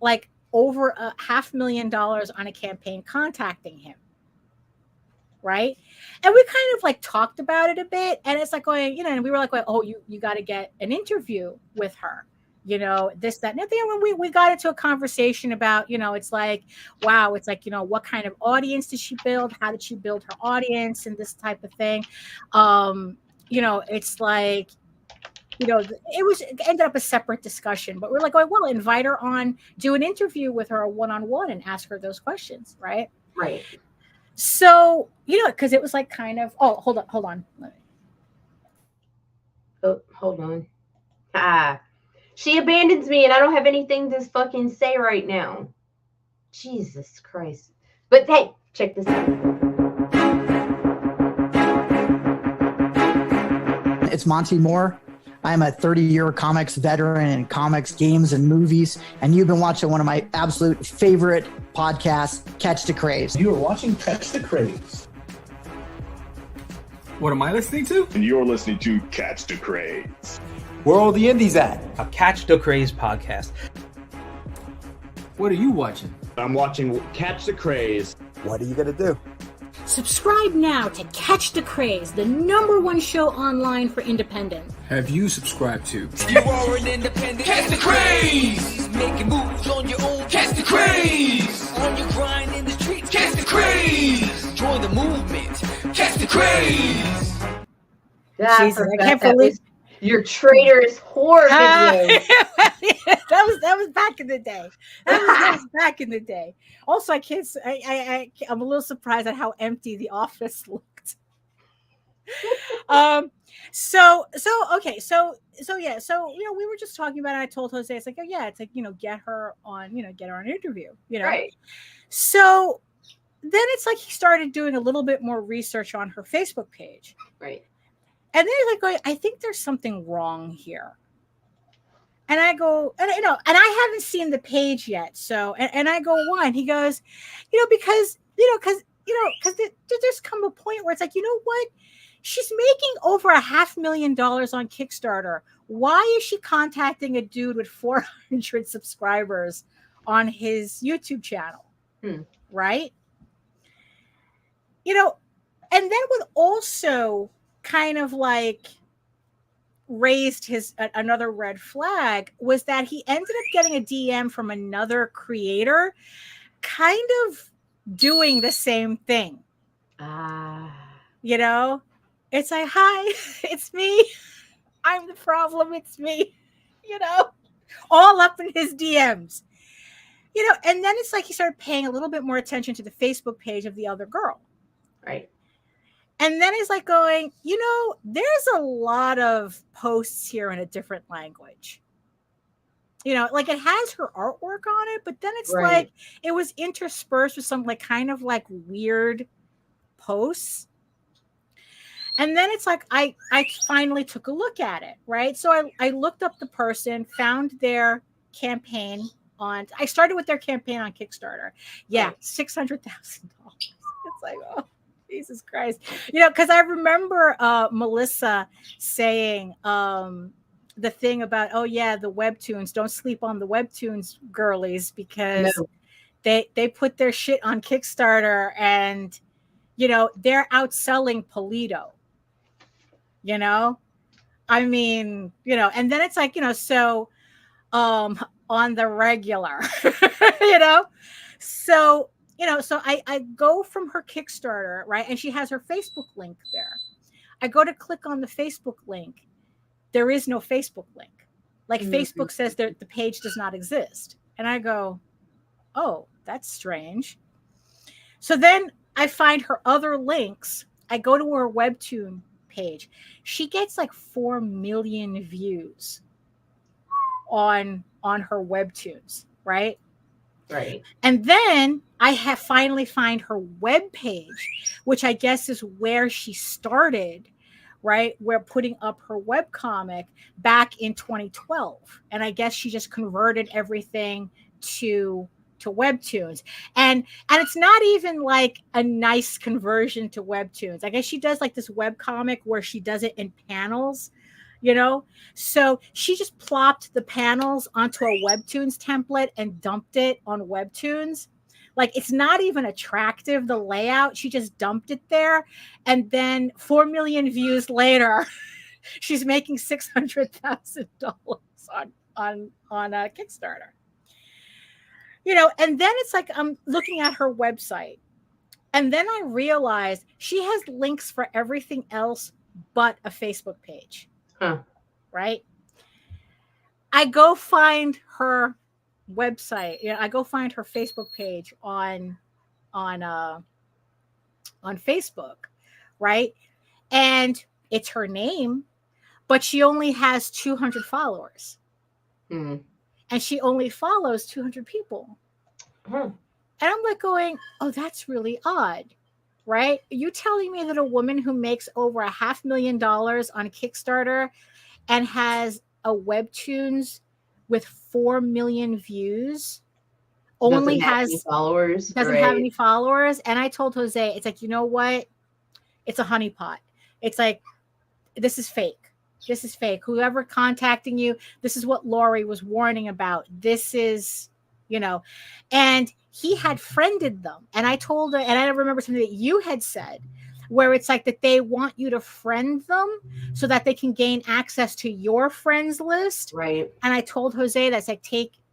like over $500,000 on a campaign contacting him? right? And we kind of like talked about it a bit, and it's like going, you know, and we were like, oh, you got to get an interview with her, you know, this, that, and everything. And when we got into a conversation about, you know, it's like, wow, it's like, you know, what kind of audience did she build? How did she build her audience and this type of thing? You know, it's like, you know, it ended up a separate discussion, but we're like, oh, well, invite her on, do an interview with her one-on-one and ask her those questions, right? Right. So, you know, because it was like kind of, oh, hold on. Oh, hold on. She abandons me and I don't have anything to fucking say right now. Jesus Christ. But hey, check this out. It's Monty Moore. I'm a 30-year comics veteran in comics, games, and movies, and you've been watching one of my absolute favorite podcasts, Catch the Craze. You are watching Catch the Craze. What am I listening to? And you're listening to Catch the Craze. Where are all the indies at? A Catch the Craze podcast. What are you watching? I'm watching Catch the Craze. What are you going to do? Subscribe now to Catch the Craze, the #1 show online for independent. Have you subscribed to? You are an independent. Catch the craze. Making moves on your own. Catch the craze. On your grind in the streets. Catch the craze. Join the movement. Catch the craze. Jesus, I can't believe your traitorous whore video. that was back in the day. That was back in the day. Also, I can't. I'm a little surprised at how empty the office looked. So yeah. So you know, we were just talking about it. I told Jose, it's like, oh yeah, it's like, you know, get her on an interview. You know, Right. So then it's like he started doing a little bit more research on her Facebook page. Right. And then he's like going, I think there's something wrong here. And I go, and you know, and I haven't seen the page yet. So, and I go, why? And he goes, you know, because there's come a point where it's like, you know what? She's making over $500,000 on Kickstarter. Why is she contacting a dude with 400 subscribers on his YouTube channel? Right? You know, and then with also kind of like raised his another red flag was that he ended up getting a DM from another creator kind of doing the same thing. You know, it's like, hi, it's me. I'm the problem. It's me, you know, all up in his DMs, you know, and then it's like he started paying a little bit more attention to the Facebook page of the other girl. Right. And then he's like going, you know, there's a lot of posts here in a different language. You know, like it has her artwork on it, but then it's like it was interspersed with some like kind of like weird posts. And then it's like I finally took a look at it, right? So I looked up the person, found their campaign I started with their campaign on Kickstarter. Yeah, $600,000. It's like, oh. Jesus Christ. You know, because I remember Melissa saying the thing about, oh, yeah, the Webtoons, don't sleep on the Webtoons girlies because they put their shit on Kickstarter and, you know, they're outselling Polito. You know? I mean, you know, and then it's like, you know, so on the regular, you know? So, you know, so I go from her Kickstarter, right? And she has her Facebook link there. I go to click on the Facebook link. There is no Facebook link. Like Facebook says that the page does not exist. And I go, oh, that's strange. So then I find her other links. I go to her Webtoon page. She gets like 4 million views on her Webtoons, right? Right. And then I have finally find her web page, which I guess is where she started, right? We're putting up her webcomic back in 2012. And I guess she just converted everything to Webtoons. And it's not even like a nice conversion to Webtoons. I guess she does like this webcomic where she does it in panels, you know? So she just plopped the panels onto a Webtoons template and dumped it on Webtoons. Like, it's not even attractive, the layout. She just dumped it there. And then 4 million views later, she's making $600,000 on Kickstarter. You know, and then it's like I'm looking at her website, and then I realized she has links for everything else but a Facebook page. Right? I go find her website. You know, I go find her Facebook page on Facebook, right? And it's her name, but she only has 200 followers. And she only follows 200 people. And I'm like going, oh, that's really odd, right? Are you telling me that a woman who makes over $500,000 on Kickstarter and has a webtoons with 4 million views only has followers, doesn't have any followers? And I told Jose, it's like, you know what? It's a honeypot. It's like, this is fake. This is fake. Whoever contacting you, this is what Lori was warning about. This is, you know, and he had friended them. And I told her, and I remember something that you had said, where it's like that they want you to friend them so that they can gain access to your friends list. Right. And I told Jose, that's like,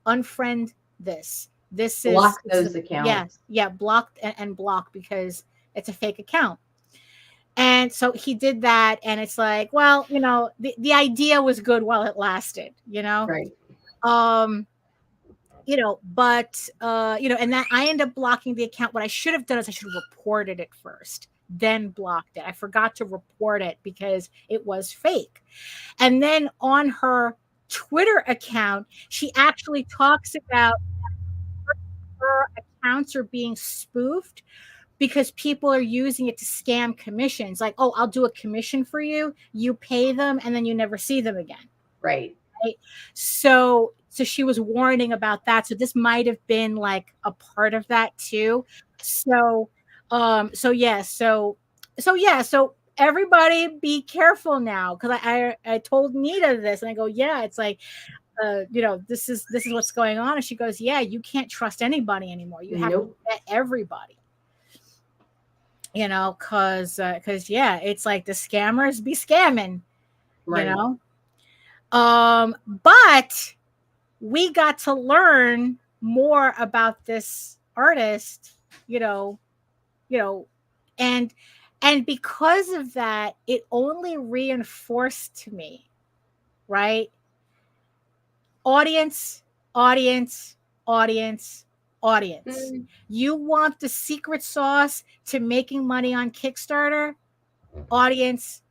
unfriend this. This is block those accounts. Yeah, block and block, because it's a fake account. And so he did that, and it's like, well, you know, the idea was good while it lasted, you know? Right. You know, but you know, and that I ended up blocking the account. What I should have done is I should have reported it first, then blocked it. I forgot to report it because it was fake. And then on her Twitter account, she actually talks about her accounts are being spoofed because people are using it to scam commissions. Like, oh, I'll do a commission for you. You pay them, and then you never see them again. Right. So she was warning about that. So this might have been like a part of that too. So everybody be careful now. Cause I told Nita this, and I go, yeah, it's like, you know, this is what's going on. And she goes, yeah, you can't trust anybody anymore. You have to vet everybody. You know, cause yeah, it's like the scammers be scamming, right. You know? But we got to learn more about this artist, you know, and because of that, it only reinforced to me, right? Audience. You want the secret sauce to making money on Kickstarter? Audience.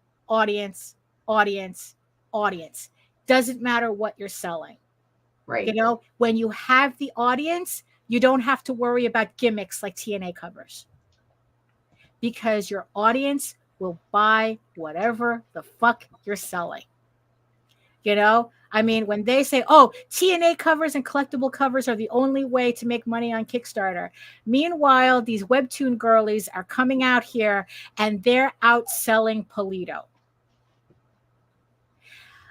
Doesn't matter what you're selling. Right. You know, when you have the audience, you don't have to worry about gimmicks like TNA covers, because your audience will buy whatever the fuck you're selling. You know, I mean, when they say, oh, TNA covers and collectible covers are the only way to make money on Kickstarter. Meanwhile, these webtoon girlies are coming out here and they're outselling Polito.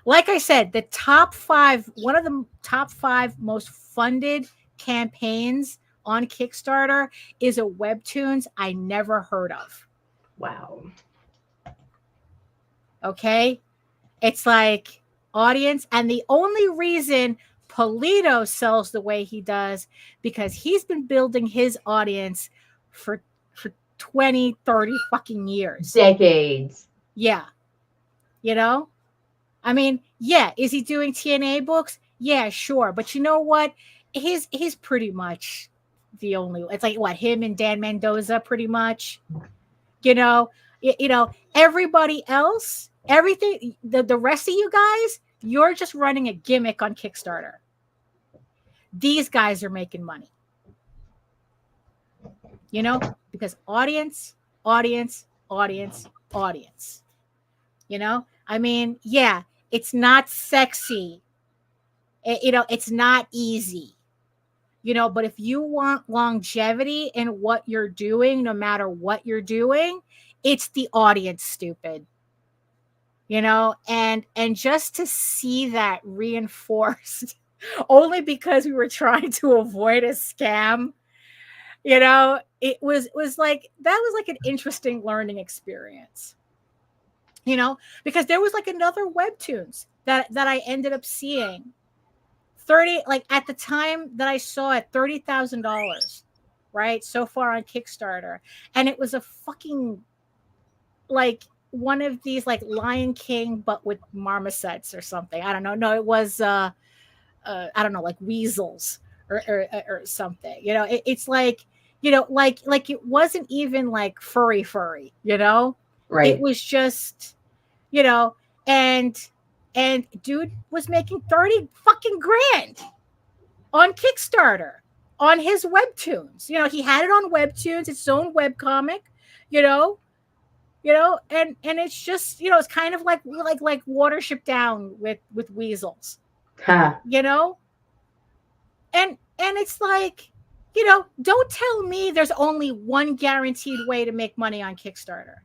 Like I said, one of the top 5 most funded campaigns on Kickstarter is a webtoons I never heard of. Wow. Okay. It's like audience. And the only reason Polito sells the way he does, because he's been building his audience for 20, 30 fucking years. Decades. Yeah. You know? I mean, yeah. Is he doing TNA books? Yeah, sure. But you know what? He's pretty much the only. It's like what, him and Dan Mendoza, pretty much. You know, everybody else, everything. The rest of you guys, you're just running a gimmick on Kickstarter. These guys are making money. You know, because audience. You know, I mean, yeah. It's not sexy. It's not easy. You know, but if you want longevity in what you're doing, no matter what you're doing, it's the audience, stupid. You know, and just to see that reinforced only because we were trying to avoid a scam. You know, it was like that was like an interesting learning experience. You know, because there was like another webtoons that I ended up seeing 30, like at the time that I saw it, $30,000, right? So far on Kickstarter. And it was a fucking like one of these like Lion King, but with marmosets or something. I don't know. No, it was I don't know, like weasels or something. You know, it's like, you know, like it wasn't even like furry, you know? Right. It was just, you know, and dude was making 30 fucking grand on Kickstarter on his webtoons. You know, he had it on webtoons, its own webcomic, you know, and it's just, you know, it's kind of like Watership Down with weasels. Huh. You know? And it's like, you know, don't tell me there's only one guaranteed way to make money on Kickstarter.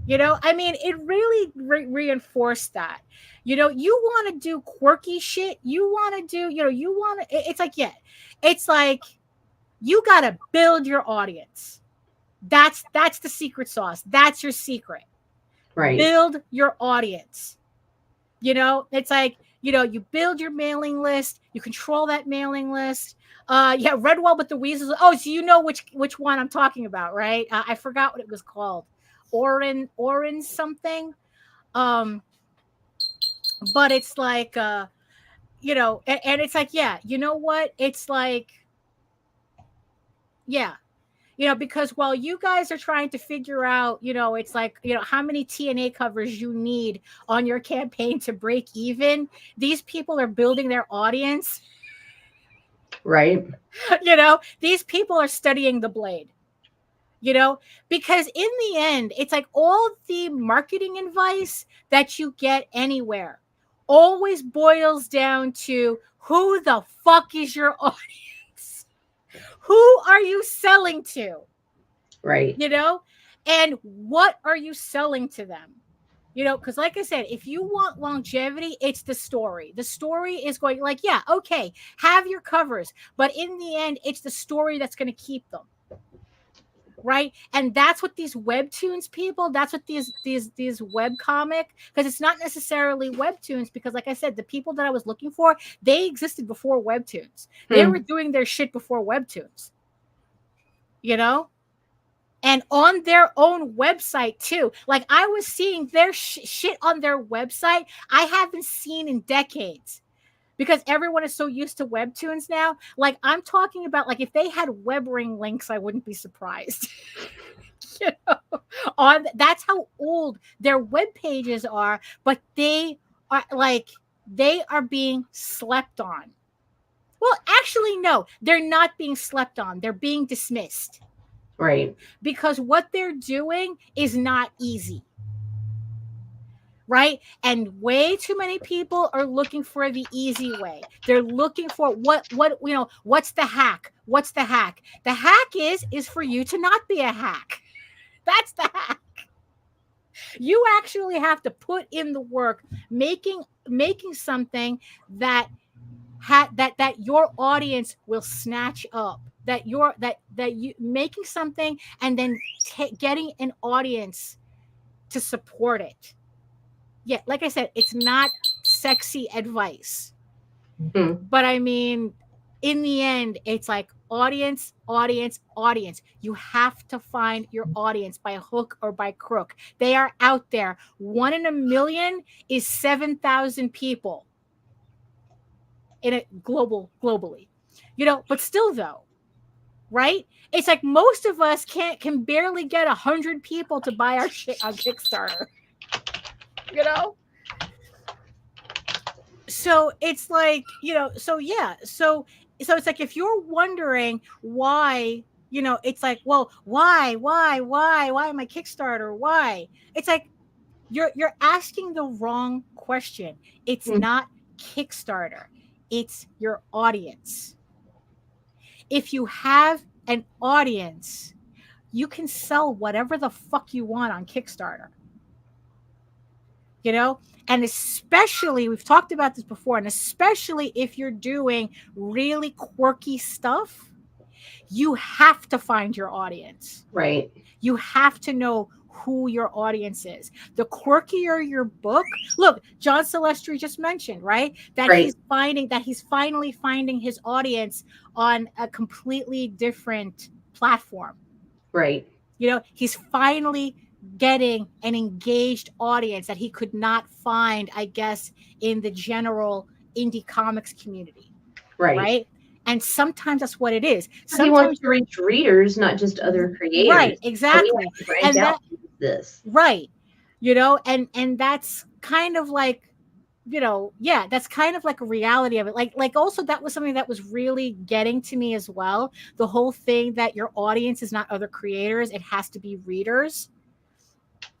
You know, I mean, it really reinforced that. You know, you want to do quirky shit. You want to do, you know, you want to, it's like, yeah, it's like you got to build your audience. That's the secret sauce. That's your secret. Right. Build your audience. You know, it's like, you know, you build your mailing list, you control that mailing list. Yeah, Redwall with the weasels. Oh, so you know which one I'm talking about, right? I forgot what it was called. Orin something. But it's like you know, and it's like, yeah, you know what? It's like, yeah. You know, because while you guys are trying to figure out, you know, it's like, you know, how many TNA covers you need on your campaign to break even, these people are building their audience. Right. You know, these people are studying the blade, you know, because in the end, it's like all the marketing advice that you get anywhere always boils down to who the fuck is your audience? Who are you selling to? Right. You know, and what are you selling to them? You know, because like I said, if you want longevity, it's the story. The story is going like, yeah, okay, have your covers, but in the end, it's the story that's going to keep them. Right. And that's what these webtoons people, that's what these web comic, because it's not necessarily webtoons, because like I said, the people that I was looking for, they existed before webtoons. They were doing their shit before webtoons. You know? And on their own website too. Like I was seeing their shit on their website I haven't seen in decades. Because everyone is so used to webtoons now. Like I'm talking about, like if they had WebRing links, I wouldn't be surprised. You know, that's how old their web pages are, but they are being slept on. Well, actually, no, they're not being slept on. They're being dismissed. Right. Because what they're doing is not easy. Right? And way too many people are looking for the easy way. They're looking for what you know, what's the hack? What's the hack? The hack is for you to not be a hack. That's the hack. You actually have to put in the work, making something that your audience will snatch up. That you making something and then getting an audience to support it. Yeah, like I said, it's not sexy advice. Mm-hmm. But I mean, in the end, it's like audience. You have to find your audience by hook or by crook. They are out there. 1 in a million is 7,000 people in it globally. You know, but still though, right? It's like most of us can barely get 100 people to buy our shit on Kickstarter. You know, so it's like, you know, so yeah, so it's like if you're wondering why, you know, it's like, well, why am I Kickstarter? Why? It's like you're asking the wrong question. It's not Kickstarter, it's your audience. If you have an audience, you can sell whatever the fuck you want on Kickstarter. You know, and especially, we've talked about this before, and especially if you're doing really quirky stuff, You have to find your audience. Right. You have to know who your audience is. The quirkier your book, look, John Celestri just mentioned, right? That Right. he's finally finding his audience on a completely different platform. Right. You know, he's finally getting an engaged audience that he could not find, I guess, in the general indie comics community. Right. And sometimes that's what it is. He wants to reach readers, not just other creators. Right, exactly. And that this. Right. You know, and that's kind of like, you know, yeah, that's kind of like a reality of it. Like also that was something that was really getting to me as well. The whole thing that your audience is not other creators, it has to be readers.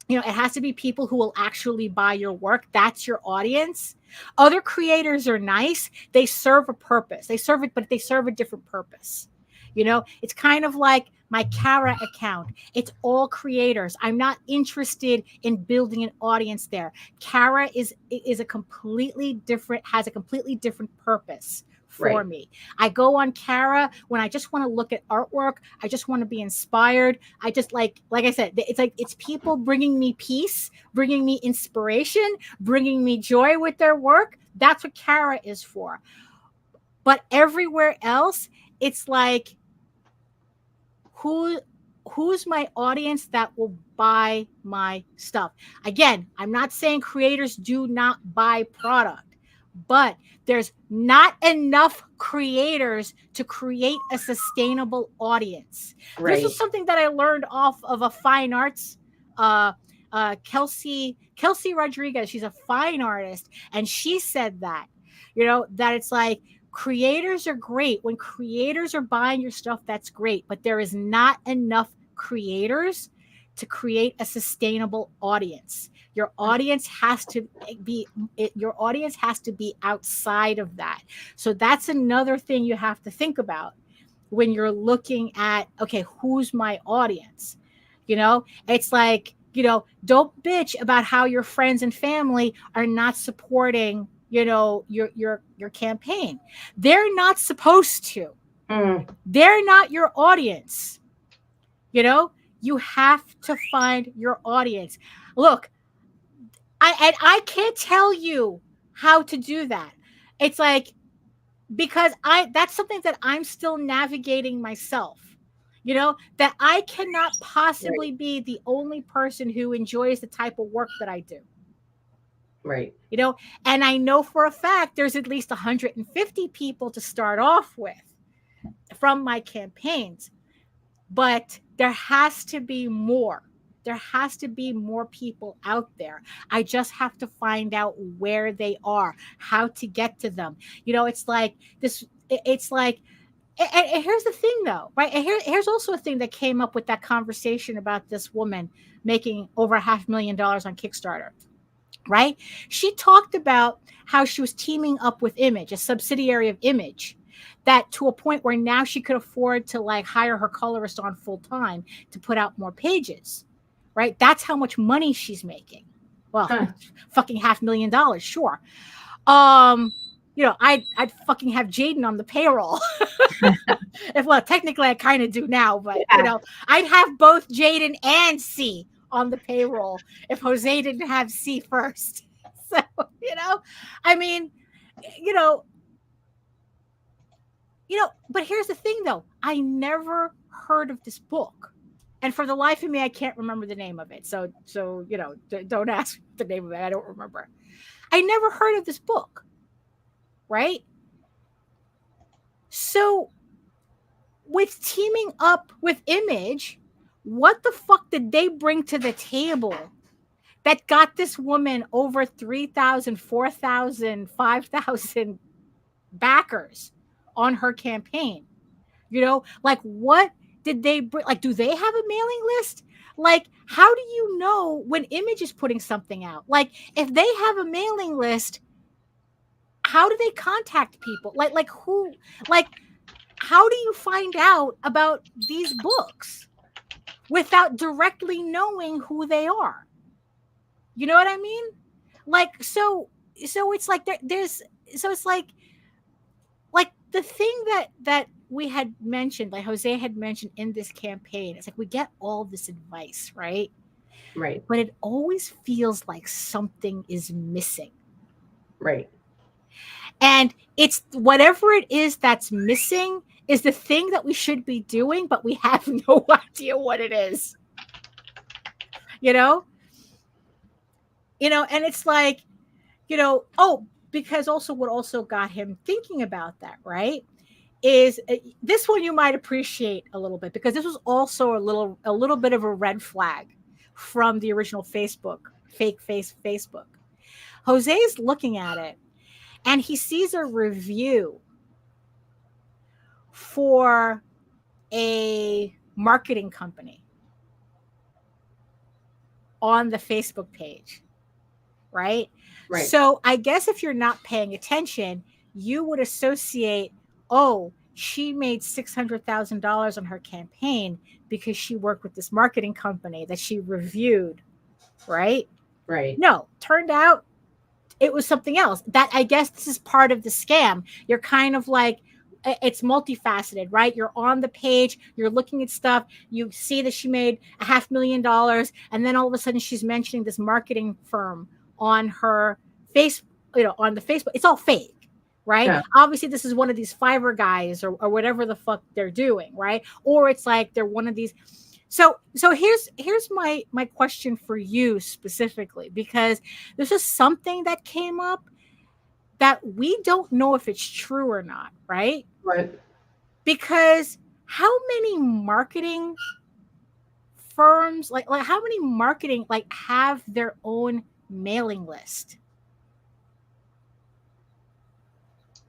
You know, it has to be people who will actually buy your work. That's your audience. Other creators are nice. They serve a purpose. They serve it, but they serve a different purpose. You know, it's kind of like my Kara account. It's all creators. I'm not interested in building an audience there. Kara is a completely different, has a completely different purpose for me. I go on Kara when I just want to look at artwork. I just want to be inspired. I just like I said, it's people bringing me peace, bringing me inspiration, bringing me joy with their work. That's what Kara is for. But everywhere else, it's like, who's my audience that will buy my stuff? Again, I'm not saying creators do not buy product, but there's not enough creators to create a sustainable audience. Right. This is something that I learned off of a fine arts, Kelsey Rodriguez. She's a fine artist, and she said that, you know, that it's like, creators are great. When creators are buying your stuff, that's great. But there is not enough creators to create a sustainable audience. Your audience has to be outside of that. So that's another thing you have to think about when you're looking at, okay, who's my audience? You know, it's like, you know, don't bitch about how your friends and family are not supporting, you know, your campaign. They're not supposed to. They're not your audience. You know, you have to find your audience. Look, I can't tell you how to do that. It's like, because that's something that I'm still navigating myself. You know, that I cannot possibly be the only person who enjoys the type of work that I do. Right. You know, and I know for a fact there's at least 150 people to start off with from my campaigns, but there has to be more. There has to be more people out there. I just have to find out where they are, how to get to them. You know, it's like this, it's like, and here's the thing though, right? And here's also a thing that came up with that conversation about this woman making over $500,000 on Kickstarter. Right? She talked about how she was teaming up with Image, a subsidiary of Image, that to a point where now she could afford to like hire her colorist on full time to put out more pages. Right? That's how much money she's making. Well, fucking $500,000, sure. You know, I'd fucking have Jaden on the payroll. Well, technically I kind of do now, but you know, I'd have both Jaden and C on the payroll if Jose didn't have C first. So, you know, I mean, you know, but here's the thing though. I never heard of this book. And for the life of me, I can't remember the name of it. So, you know, don't ask the name of it. I don't remember. I never heard of this book. Right? So with teaming up with Image, what the fuck did they bring to the table that got this woman over 3,000, 4,000, 5,000 backers on her campaign? You know, like what did they bring? Like, do they have a mailing list? Like, how do you know when Image is putting something out? Like, if they have a mailing list, how do they contact people? Like who? Like, how do you find out about these books without directly knowing who they are? You know what I mean? Like, so it's like there's so it's like the thing that we had mentioned, like Jose had mentioned in this campaign, it's like we get all this advice, right? Right. But it always feels like something is missing. Right. And it's whatever it is that's missing is the thing that we should be doing, but we have no idea what it is. You know, and it's like, because also what also got him thinking about that, right, is this one you might appreciate a little bit, because this was also a little bit of a red flag from the original Facebook. Jose's looking at it and he sees a review for a marketing company on the Facebook page, right? Right. So I guess if you're not paying attention, you would associate, oh, she made $600,000 on her campaign because she worked with this marketing company that she reviewed, right? Right. No, turned out it was something else. That, I guess this is part of the scam. You're kind of like, it's multifaceted, right? You're on the page, you're looking at stuff, you see that she made $500,000, and then all of a sudden she's mentioning this marketing firm on her face, on the Facebook. It's all fake, right? Yeah. Obviously, this is one of these Fiverr guys or whatever the fuck they're doing, right? Or it's like they're one of these. So here's my question for you specifically, because this is something that came up that we don't know if it's true or not, right? Right. Because how many marketing firms, like how many marketing have their own mailing list?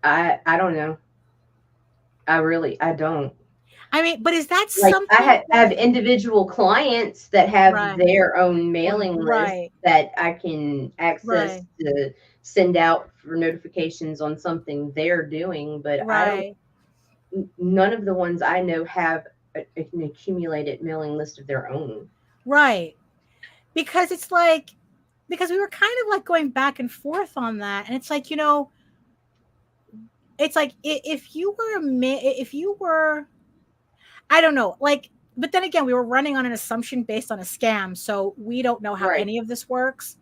I don't know. I don't. I mean, but is that Like, something? I have individual clients that have Right. their own mailing Right. list that I can access to send out for notifications on something they're doing, but none of the ones I know have an accumulated mailing list of their own. Right. Because it's like, because we were kind of like going back and forth on that. And it's like, it's like if you were, I don't know, like, but then again, we were running on an assumption based on a scam. So we don't know how any of this works,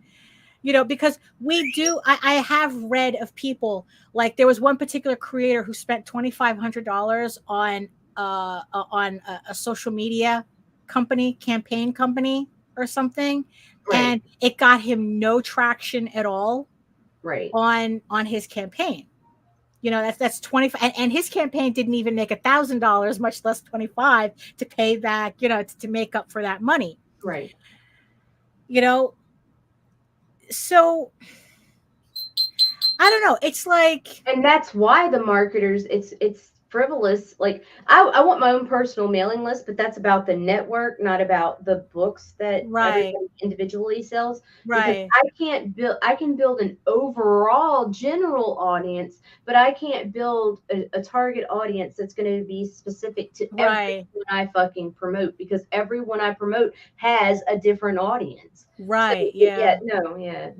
because we do, I have read of people, like there was one particular creator who spent $2,500 on a social media campaign company or something. Right. And it got him no traction at all on his campaign. That's 25, and his campaign didn't even make $1,000, much less 25 to pay back, to make up for that money. Right. So I don't know. It's like, and that's why the marketers, it's frivolous. Like I want my own personal mailing list, but that's about the network, not about the books that everybody individually sells. Right. Because I can build an overall general audience, but I can't build a target audience that's going to be specific to everyone I fucking promote, because everyone I promote has a different audience. Right. So,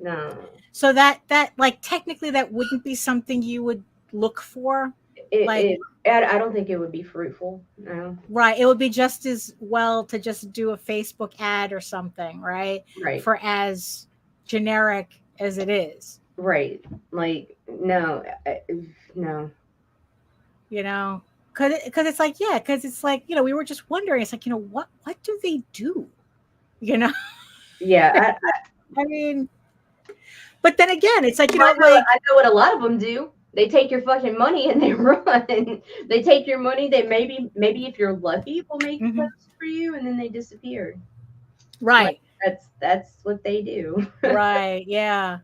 no. So that like technically that wouldn't be something you would look for. I don't think it would be fruitful. No. Right. It would be just as well to just do a Facebook ad or something, right? Right. For as generic as it is. Right. Like, no. Because it's like, because it's like, we were just wondering, it's like, what do they do? Yeah. I mean, but then again, it's like, I know what a lot of them do. They take your fucking money and they run. They take your money. They maybe if you're lucky, will make a post for you, and then they disappear. Right. Like, that's what they do. Right. Yeah.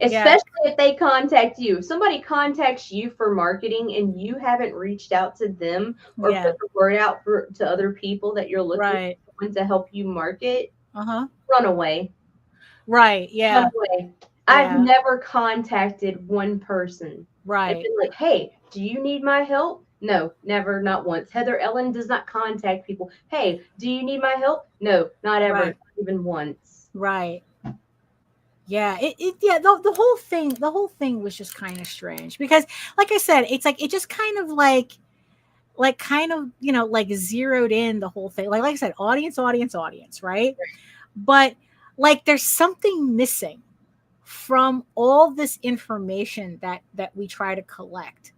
Especially if they contact you. If somebody contacts you for marketing and you haven't reached out to them or put the word out to other people that you're looking for someone to help you market, run away. Right. Yeah. Run away. I've never contacted one person. Right. I've been like, hey, do you need my help? No, never, not once. Heather Ellen does not contact people. Hey, do you need my help? No, not ever, not even once. Right. Yeah. The whole thing was just kind of strange because, like I said, it's like, it just kind of like, like kind of, like zeroed in the whole thing. Like I said, audience, right? But like there's something missing from all this information that we try to collect.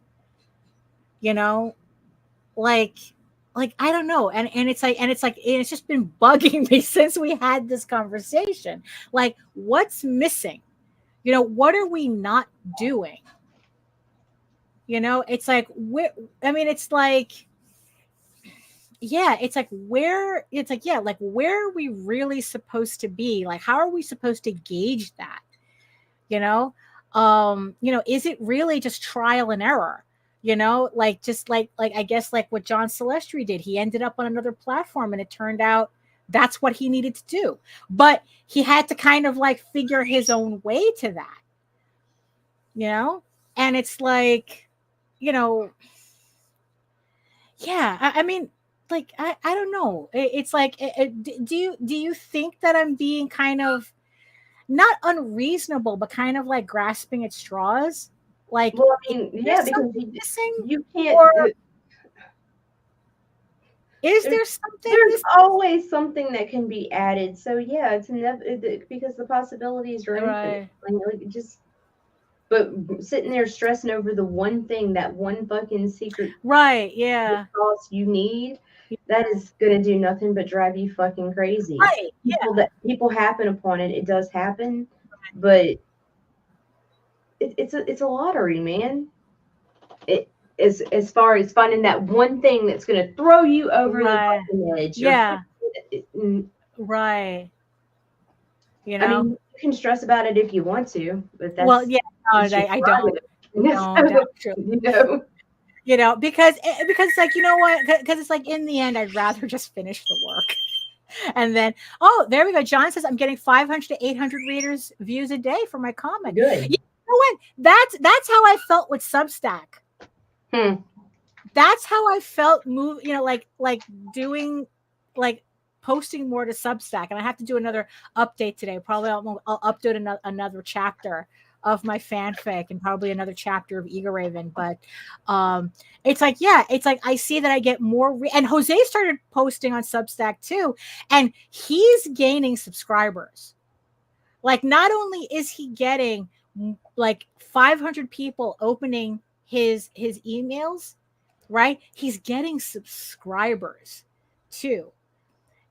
Like I don't know. And it's just been bugging me since we had this conversation. Like, what's missing? What are we not doing? It's like where are we really supposed to be? Like, how are we supposed to gauge that? Is it really just trial and error? Like I guess like what John Celestri did. He ended up on another platform and it turned out that's what he needed to do. But he had to kind of like figure his own way to that. And it's like, I mean, like, I don't know. It's like, do you think that I'm being kind of not unreasonable, but kind of like grasping at straws? Like, well, I mean, yeah, because you can't. Is there something? There's always something that can be added. So yeah, it's because the possibilities are infinite. Like, but sitting there stressing over the one thing, that one fucking secret, right? Yeah, sauce you need, that is gonna do nothing but drive you fucking crazy. Right? People happen upon it. It does happen, but it's a lottery, man. As far as finding that one thing that's gonna throw you over the fucking edge. Yeah. Right. I mean, you can stress about it if you want to, but that's I don't. No, that's true. Because it's like, what? Because it's like in the end, I'd rather just finish the work. And then, there we go. John says I'm getting 500 to 800 readers views a day for my comment. Good. You know what? That's how I felt with Substack. That's how I felt like doing like posting more to Substack. And I have to do another update today. Probably I'll update another chapter of my fanfic and probably another chapter of Eager Raven. But it's like I see that I get more and Jose started posting on Substack too, and he's gaining subscribers. Like, not only is he getting like 500 people opening his emails, right? He's getting subscribers too.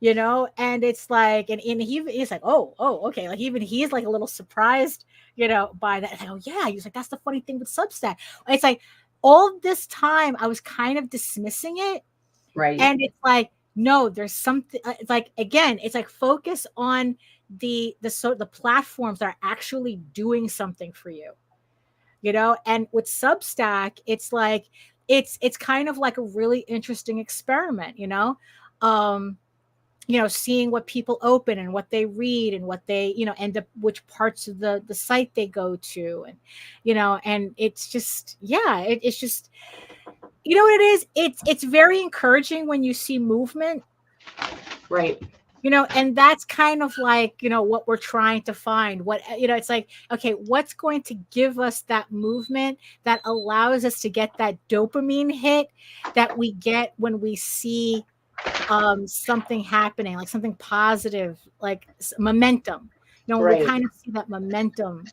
And it's like, and he's like, oh, okay. Like, even he's like a little surprised, by that. Like, yeah. He's like, that's the funny thing with Substack. It's like all this time I was kind of dismissing it. Right. And it's like, no, there's something. It's like, again, it's like focus on the platforms that are actually doing something for you, and with Substack, it's like, it's kind of like a really interesting experiment, seeing what people open and what they read and what they, end up, which parts of the site they go to. And, and it's just, it's just, you know what it is? It's very encouraging when you see movement. Right. And that's kind of like, what we're trying to find. What, it's like, okay, what's going to give us that movement that allows us to get that dopamine hit that we get when we see something happening, like something positive, like momentum. Right. We kind of see that momentum,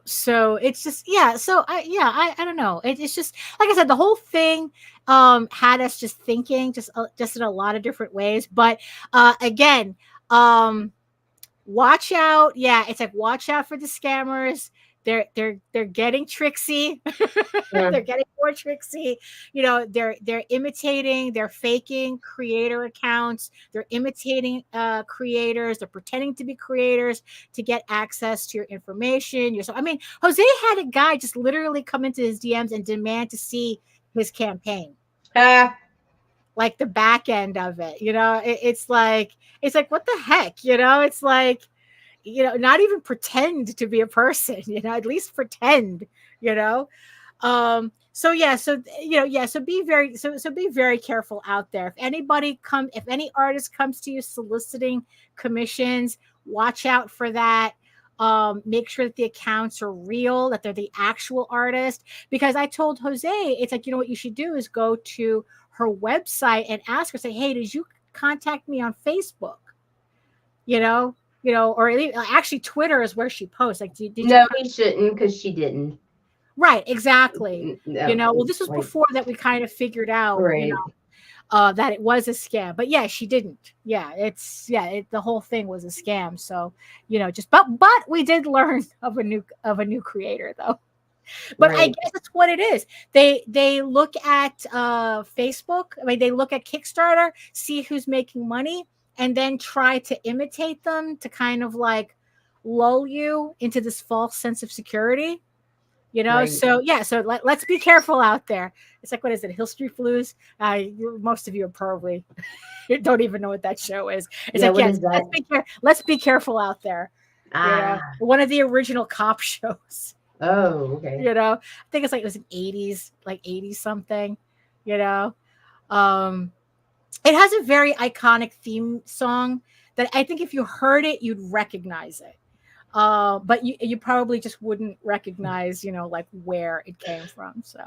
so it's just, I don't know. It's just, like I said, the whole thing had us just thinking just in a lot of different ways. But again, watch out. Yeah, it's like, watch out for the scammers. They're getting tricksy. Yeah. They're getting more tricksy. They're imitating, they're faking creator accounts. They're imitating creators. They're pretending to be creators to get access to your information. I mean, Jose had a guy just literally come into his DMs and demand to see his campaign. Like the back end of it. It's like, what the heck? It's like, not even pretend to be a person, at least pretend, so be very careful out there. If any artist comes to you soliciting commissions, watch out for that. make sure that the accounts are real, that they're the actual artist. Because I told Jose, it's like, you know what you should do is go to her website and ask her, say, hey, did you contact me on Facebook? Or actually Twitter is where she posts. Like, did No, you he shouldn't, because she didn't. Right, exactly. No, Well, this was before that we kind of figured out, right. That it was a scam. But yeah, she didn't. Yeah, the whole thing was a scam. So, but we did learn of a new creator though. But I guess that's what it is. They look at Facebook. I mean, they look at Kickstarter, see who's making money, and then try to imitate them to kind of like lull you into this false sense of security. So let's be careful out there. It's like, what is it, Hill Street Blues? Most of you are probably don't even know what that show is. It's let's be careful out there. One of the original cop shows. Oh, okay. I think it's like it was in 80s, like 80 something. It has a very iconic theme song that I think if you heard it, you'd recognize it. But you probably just wouldn't recognize, like where it came from. So,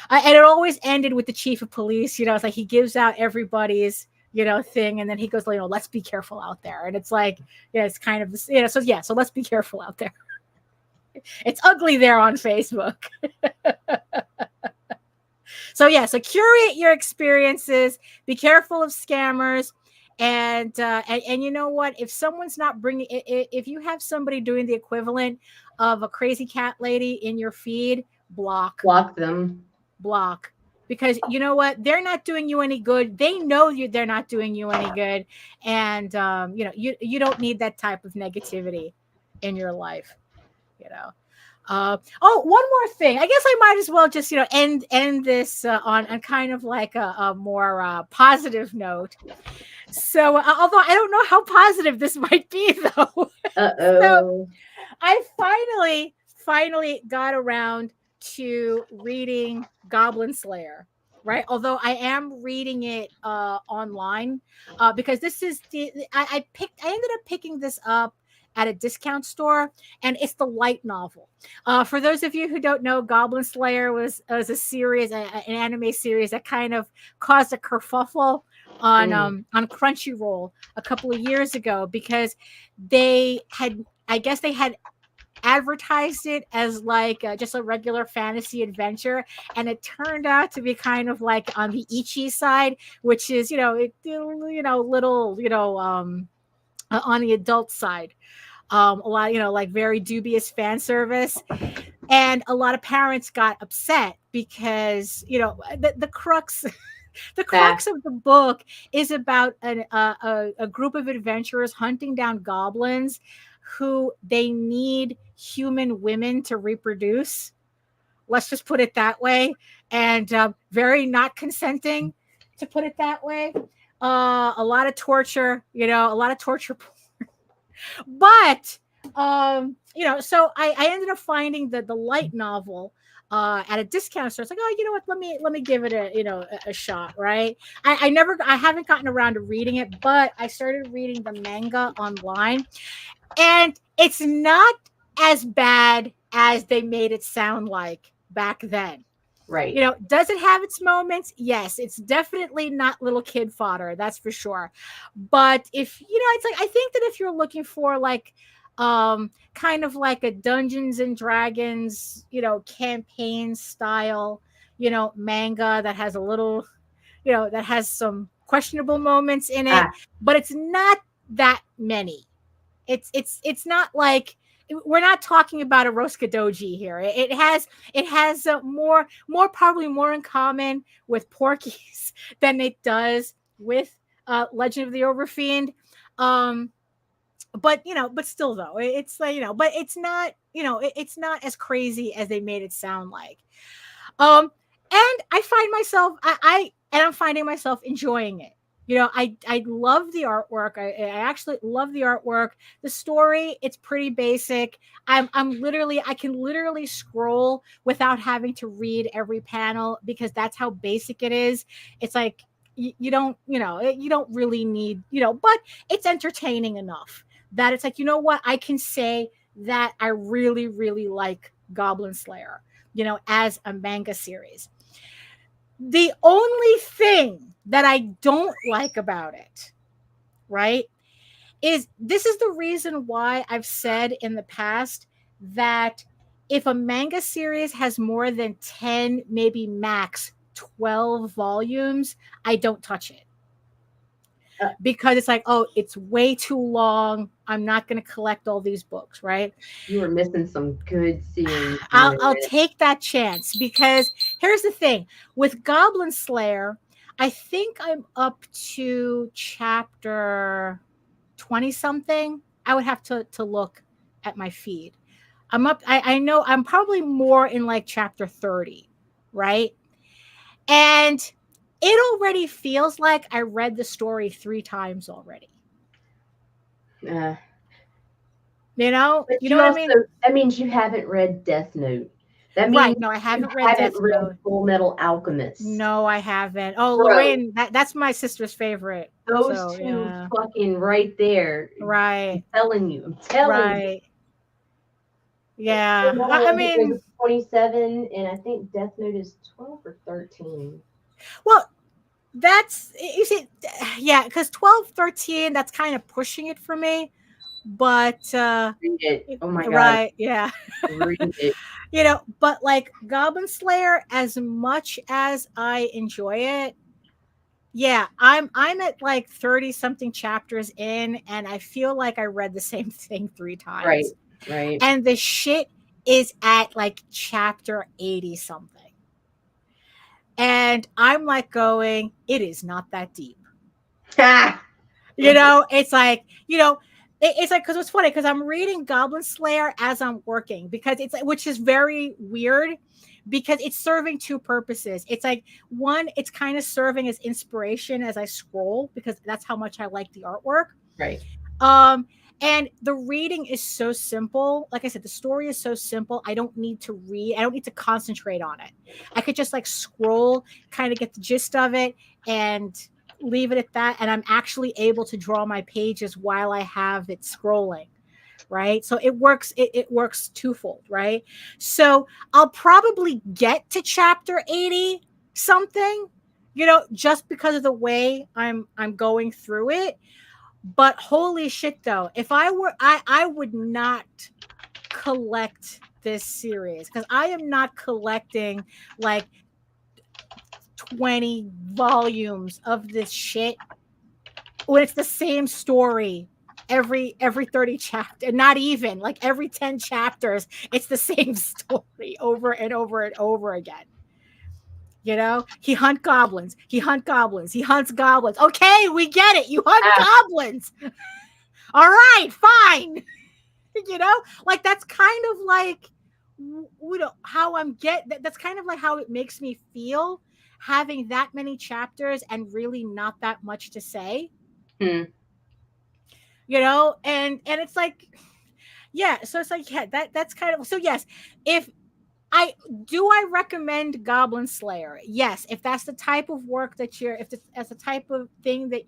and it always ended with the chief of police. It's like he gives out everybody's, thing, and then he goes, let's be careful out there. And it's like, it's kind of, so let's be careful out there. It's ugly there on Facebook. So curate your experiences. Be careful of scammers. And you know what? If someone's not bringing, if you have somebody doing the equivalent of a crazy cat lady in your feed, block them, because you know what? They're not doing you any good. They know they're not doing you any good, and you don't need that type of negativity in your life. One more thing. I guess I might as well just end this on kind of like a more positive note. So, although I don't know how positive this might be, though. So I finally got around to reading Goblin Slayer, right? Although I am reading it online because this is I ended up picking this up at a discount store, and it's the light novel. For those of you who don't know, Goblin Slayer was a series, an anime series that kind of caused a kerfuffle on Crunchyroll a couple of years ago because they had advertised it as like just a regular fantasy adventure, and it turned out to be kind of like on the ecchi side, which is on the adult side. A lot, like very dubious fan service. And a lot of parents got upset because, the crux of the book is about a group of adventurers hunting down goblins who they need human women to reproduce. Let's just put it that way. And very not consenting, to put it that way. A lot of torture, a lot of torture porn. But so I ended up finding the light novel at a discount store. It's like, oh, you know what? Let me give it a shot, right? I haven't gotten around to reading it, but I started reading the manga online, and it's not as bad as they made it sound like back then. Right. Does it have its moments? Yes, it's definitely not little kid fodder, that's for sure. But if it's like, I think that if you're looking for like kind of like a Dungeons and Dragons, campaign style, manga that has a little, that has some questionable moments in it, but it's not that many. It's not like, we're not talking about a Rosca Doji here. It has probably more in common with Porky's than it does with Legend of the Overfiend. But still though, it's like, but it's not, it's not as crazy as they made it sound like. And I find myself, I'm finding myself enjoying it. I love the artwork. I actually love the artwork. The story, it's pretty basic. I can literally scroll without having to read every panel because that's how basic it is. It's like you don't really need, but it's entertaining enough that it's like, I can say that I really, really like Goblin Slayer, you know, as a manga series. The only thing that I don't like about it, right, is this is the reason why I've said in the past that if a manga series has more than 10, maybe max 12 volumes, I don't touch it. Because it's like, oh, it's way too long. I'm not going to collect all these books, right? You were missing some good series. I'll take that chance, because here's the thing. With Goblin Slayer, I think I'm up to chapter 20 something. I would have to look at my feed. I'm up. I know I'm probably more in like chapter 30, right? And it already feels like I read the story 3 times already. You know, but you know what I mean? That means you haven't read Death Note. That means right. No, I haven't read Death Note. Full Metal Alchemist. No, I haven't. Oh, Bro, Lorraine, that's my sister's favorite. Those two fucking right there. Right. I'm telling you. Right. Yeah. I mean, 27, and I think Death Note is 12 or 13. Well, that's, you see, yeah, because 12, 13, that's kind of pushing it for me. But read it. Oh my god. Right, yeah. Read it. You know, but like Goblin Slayer, as much as I enjoy it, yeah, I'm at like 30 something chapters in, and I feel like I read the same thing 3 times. Right. And the shit is at like chapter 80 something. And I'm like going, it is not that deep. You know, it's like, you know, it's like, because it's funny, because I'm reading Goblin Slayer as I'm working, because it's, which is very weird, because it's serving 2 purposes. It's like, one, it's kind of serving as inspiration as I scroll, because that's how much I like the artwork. Right. And the reading is so simple. Like I said, the story is so simple. I don't need to read. I don't need to concentrate on it. I could just like scroll, kind of get the gist of it, and leave it at that. And I'm actually able to draw my pages while I have it scrolling. Right. So it works. It works twofold. Right. So I'll probably get to chapter 80 something, you know, just because of the way I'm going through it. But holy shit, though, if I were, I would not collect this series, because I am not collecting like 20 volumes of this shit when it's the same story every 30 chapters, not even like every 10 chapters, it's the same story over and over and over again. You know, he hunts goblins. He hunts goblins. Okay, we get it. You hunt goblins. All right, fine. You know, like that's kind of like, you know, how I'm that's kind of like how it makes me feel having that many chapters and really not that much to say. You know, and it's like, yeah. So it's like, yeah, that's kind of, so yes, I recommend Goblin Slayer? Yes, if that's the type of work that that's the type of thing that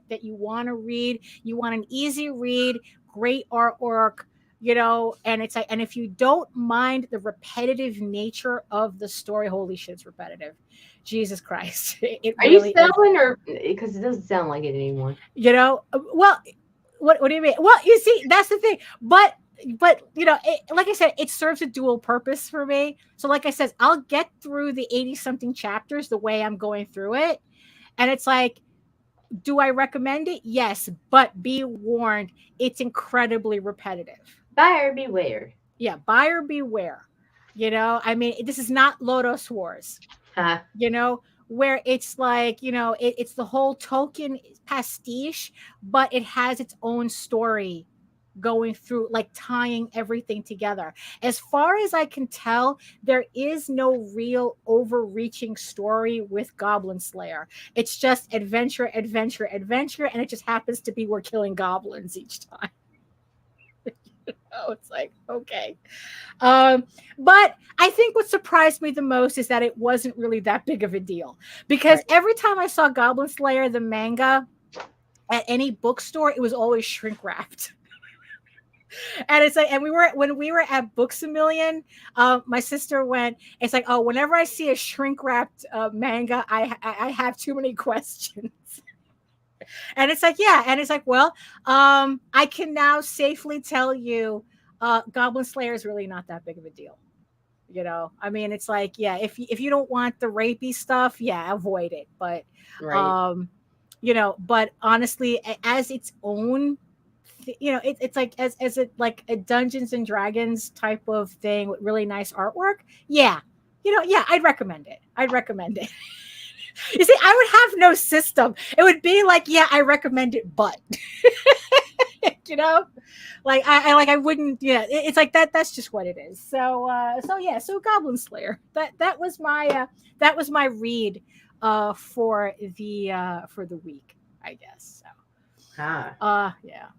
that you want to read, you want an easy read, great artwork, you know, and it's like, and if you don't mind the repetitive nature of the story, holy shit, it's repetitive. Jesus Christ. Are you selling, or because it doesn't sound like it anymore? You know, well, what do you mean? Well, you see, that's the thing, but you know, like I said, it serves a dual purpose for me. So like I said, I'll get through the 80 something chapters the way I'm going through it. And it's like, do I recommend it? Yes, but be warned, it's incredibly repetitive. Buyer beware. Yeah, buyer beware. You know, I mean, this is not Lodos Wars. You know, where it's like, you know, it's the whole Tolkien pastiche, but it has its own story going through, like tying everything together. As far as I can tell, there is no real overreaching story with Goblin Slayer. It's just adventure, and it just happens to be we're killing goblins each time. You know, it's like, okay. But I think what surprised me the most is that it wasn't really that big of a deal, because every time I saw Goblin Slayer, the manga, at any bookstore, it was always shrink wrapped. And it's like, and when we were at Books a Million, my sister went, it's like, oh, whenever I see a shrink wrapped manga, I have too many questions. And it's like, yeah. And it's like, well, I can now safely tell you, Goblin Slayer is really not that big of a deal. You know, I mean, it's like, yeah, if you don't want the rapey stuff, yeah, avoid it. But, you know, but honestly, as its own, you know, it's like as a like a Dungeons and Dragons type of thing with really nice artwork. Yeah, you know, yeah, I'd recommend it. You see, I would have no system. It would be like, yeah, I recommend it, but you know, like I wouldn't. Yeah, it's like that. That's just what it is. So yeah. So Goblin Slayer. That was my read for the week, I guess. So yeah.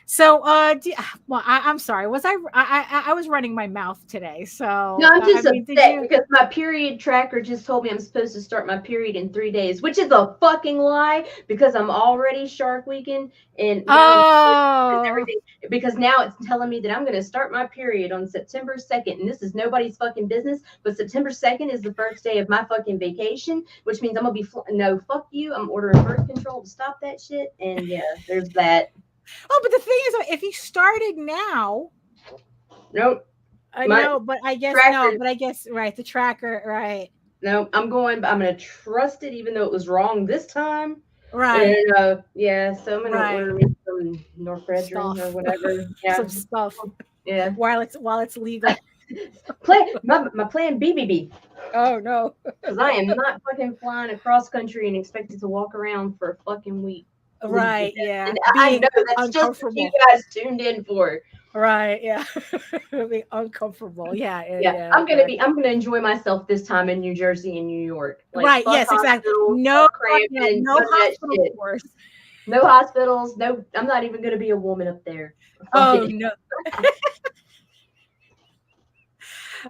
So, I'm sorry. Was I was running my mouth today? So no, I'm just upset because my period tracker just told me I'm supposed to start my period in 3 days, which is a fucking lie because I'm already Shark Weekend and everything. Because now it's telling me that I'm going to start my period on September 2nd, and this is nobody's fucking business. But September 2nd is the first day of my fucking vacation, which means I'm gonna be no, fuck you. I'm ordering birth control to stop that shit, and yeah, there's that. Oh, but the thing is, if you started now, nope. I know, but I guess no. But I guess right, the tracker, right? No, I'm gonna trust it, even though it was wrong this time. Right. And, yeah. So I'm gonna order me some Norepinephrine or whatever. Yeah. Some stuff. Yeah. While it's legal. My plan BBB. Oh no. Because I am not fucking flying across country and expected to walk around for a fucking week. Right, yeah. And I know that's just what you guys tuned in for. Right, yeah. It'll be uncomfortable. Yeah. I'm gonna enjoy myself this time in New Jersey and New York. Like, right, yes, exactly. No cramping, no hospital course. No hospitals, no, I'm not even gonna be a woman up there. Oh no.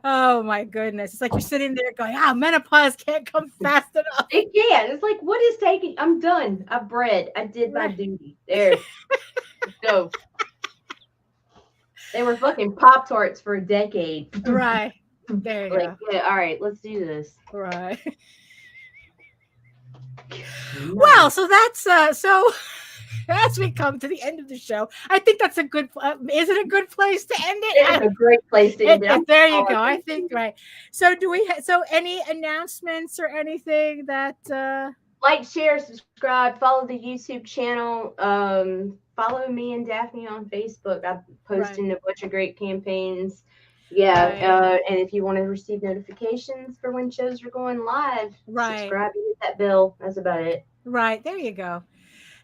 Oh my goodness. It's like you're sitting there going, menopause can't come fast enough. It can. It's like, what is taking? I'm done. I've bred. I did my duty. There. Let's go. They were fucking Pop-Tarts for a decade. Right. There you go. Yeah, all right, let's do this. Right. Well, so that's so as we come to the end of the show, I think that's a good. Is it a good place to end it? It's a great place to end it. There you go. I think right. So do we? So any announcements or anything that? Like, share, subscribe, follow the YouTube channel. Follow me and Daphne on Facebook. I'm posting a bunch of great campaigns. Yeah, and if you want to receive notifications for when shows are going live, subscribe and hit that bell. That's about it. Right, there you go.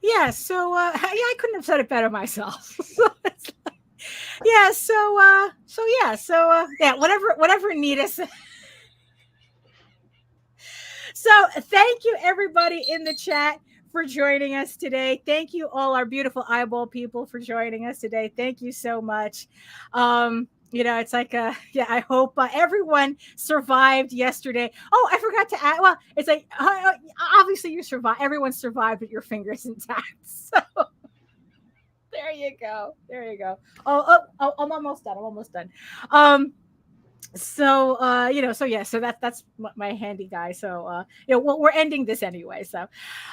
Yeah, so I couldn't have said it better myself. Whatever Nita said. So thank you everybody in the chat for joining us today. Thank you all our beautiful eyeball people for joining us today. Thank you so much. It's like, I hope everyone survived yesterday. Oh, I forgot to add. Well, it's like, obviously you survived. Everyone survived with your fingers intact. So there you go. Oh, I'm almost done. So that's my handy guy. So we're ending this anyway. So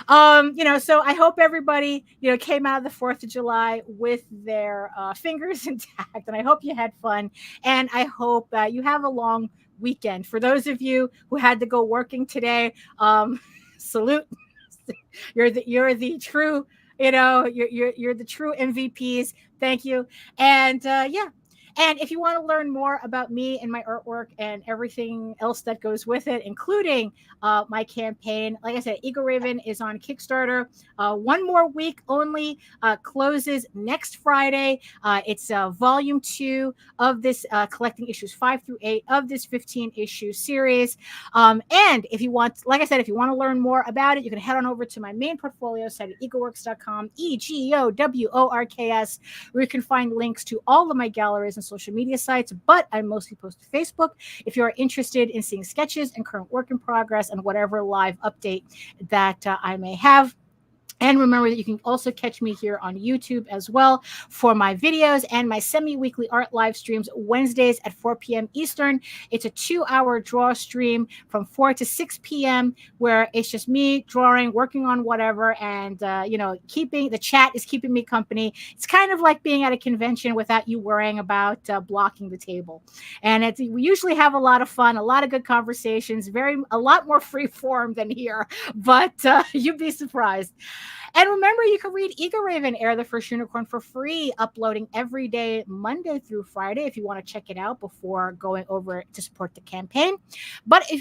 so I hope everybody came out of the 4th of July with their fingers intact, and I hope you had fun, and I hope you have a long weekend. For those of you who had to go working today, salute. You're the true you're the true MVPs. Thank you. And and if you want to learn more about me and my artwork and everything else that goes with it, including my campaign, like I said, Eagle Raven is on Kickstarter. One more week only, closes next Friday. It's volume 2 of this collecting issues 5 through 8 of this 15-issue series. And if you want, like I said, if you want to learn more about it, you can head on over to my main portfolio site at eagleworks.com, EGOWORKS, where you can find links to all of my galleries and social media sites, but I mostly post to Facebook. If you are interested in seeing sketches and current work in progress and whatever live update that I may have. And remember that you can also catch me here on YouTube as well for my videos and my semi-weekly art live streams Wednesdays at 4 p.m. Eastern. It's a 2-hour draw stream from 4 to 6 p.m. where it's just me drawing, working on whatever, and keeping the chat is keeping me company. It's kind of like being at a convention without you worrying about blocking the table. And we usually have a lot of fun, a lot of good conversations, a lot more free form than here, but you'd be surprised. And remember, you can read Eager Raven, Air the First Unicorn, for free, uploading every day, Monday through Friday, if you want to check it out before going over to support the campaign. But if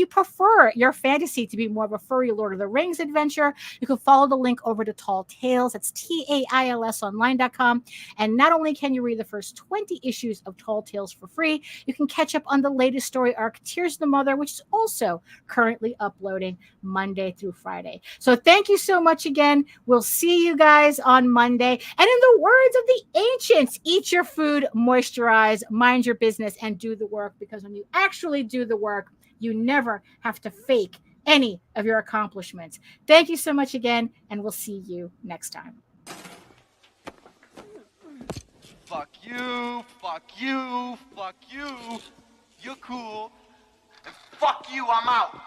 you prefer your fantasy to be more of a furry Lord of the Rings adventure, you can follow the link over to Tall Tales. That's TAILSonline.com. And not only can you read the first 20 issues of Tall Tales for free, you can catch up on the latest story arc, Tears of the Mother, which is also currently uploading Monday through Friday. So thank you so much again. We'll see you guys on Monday. And in the words of the ancients, eat your food, moisturize, mind your business, and do the work. Because when you actually do the work, you never have to fake any of your accomplishments. Thank you so much again, and we'll see you next time. Fuck you, fuck you, fuck you. You're cool. And fuck you, I'm out.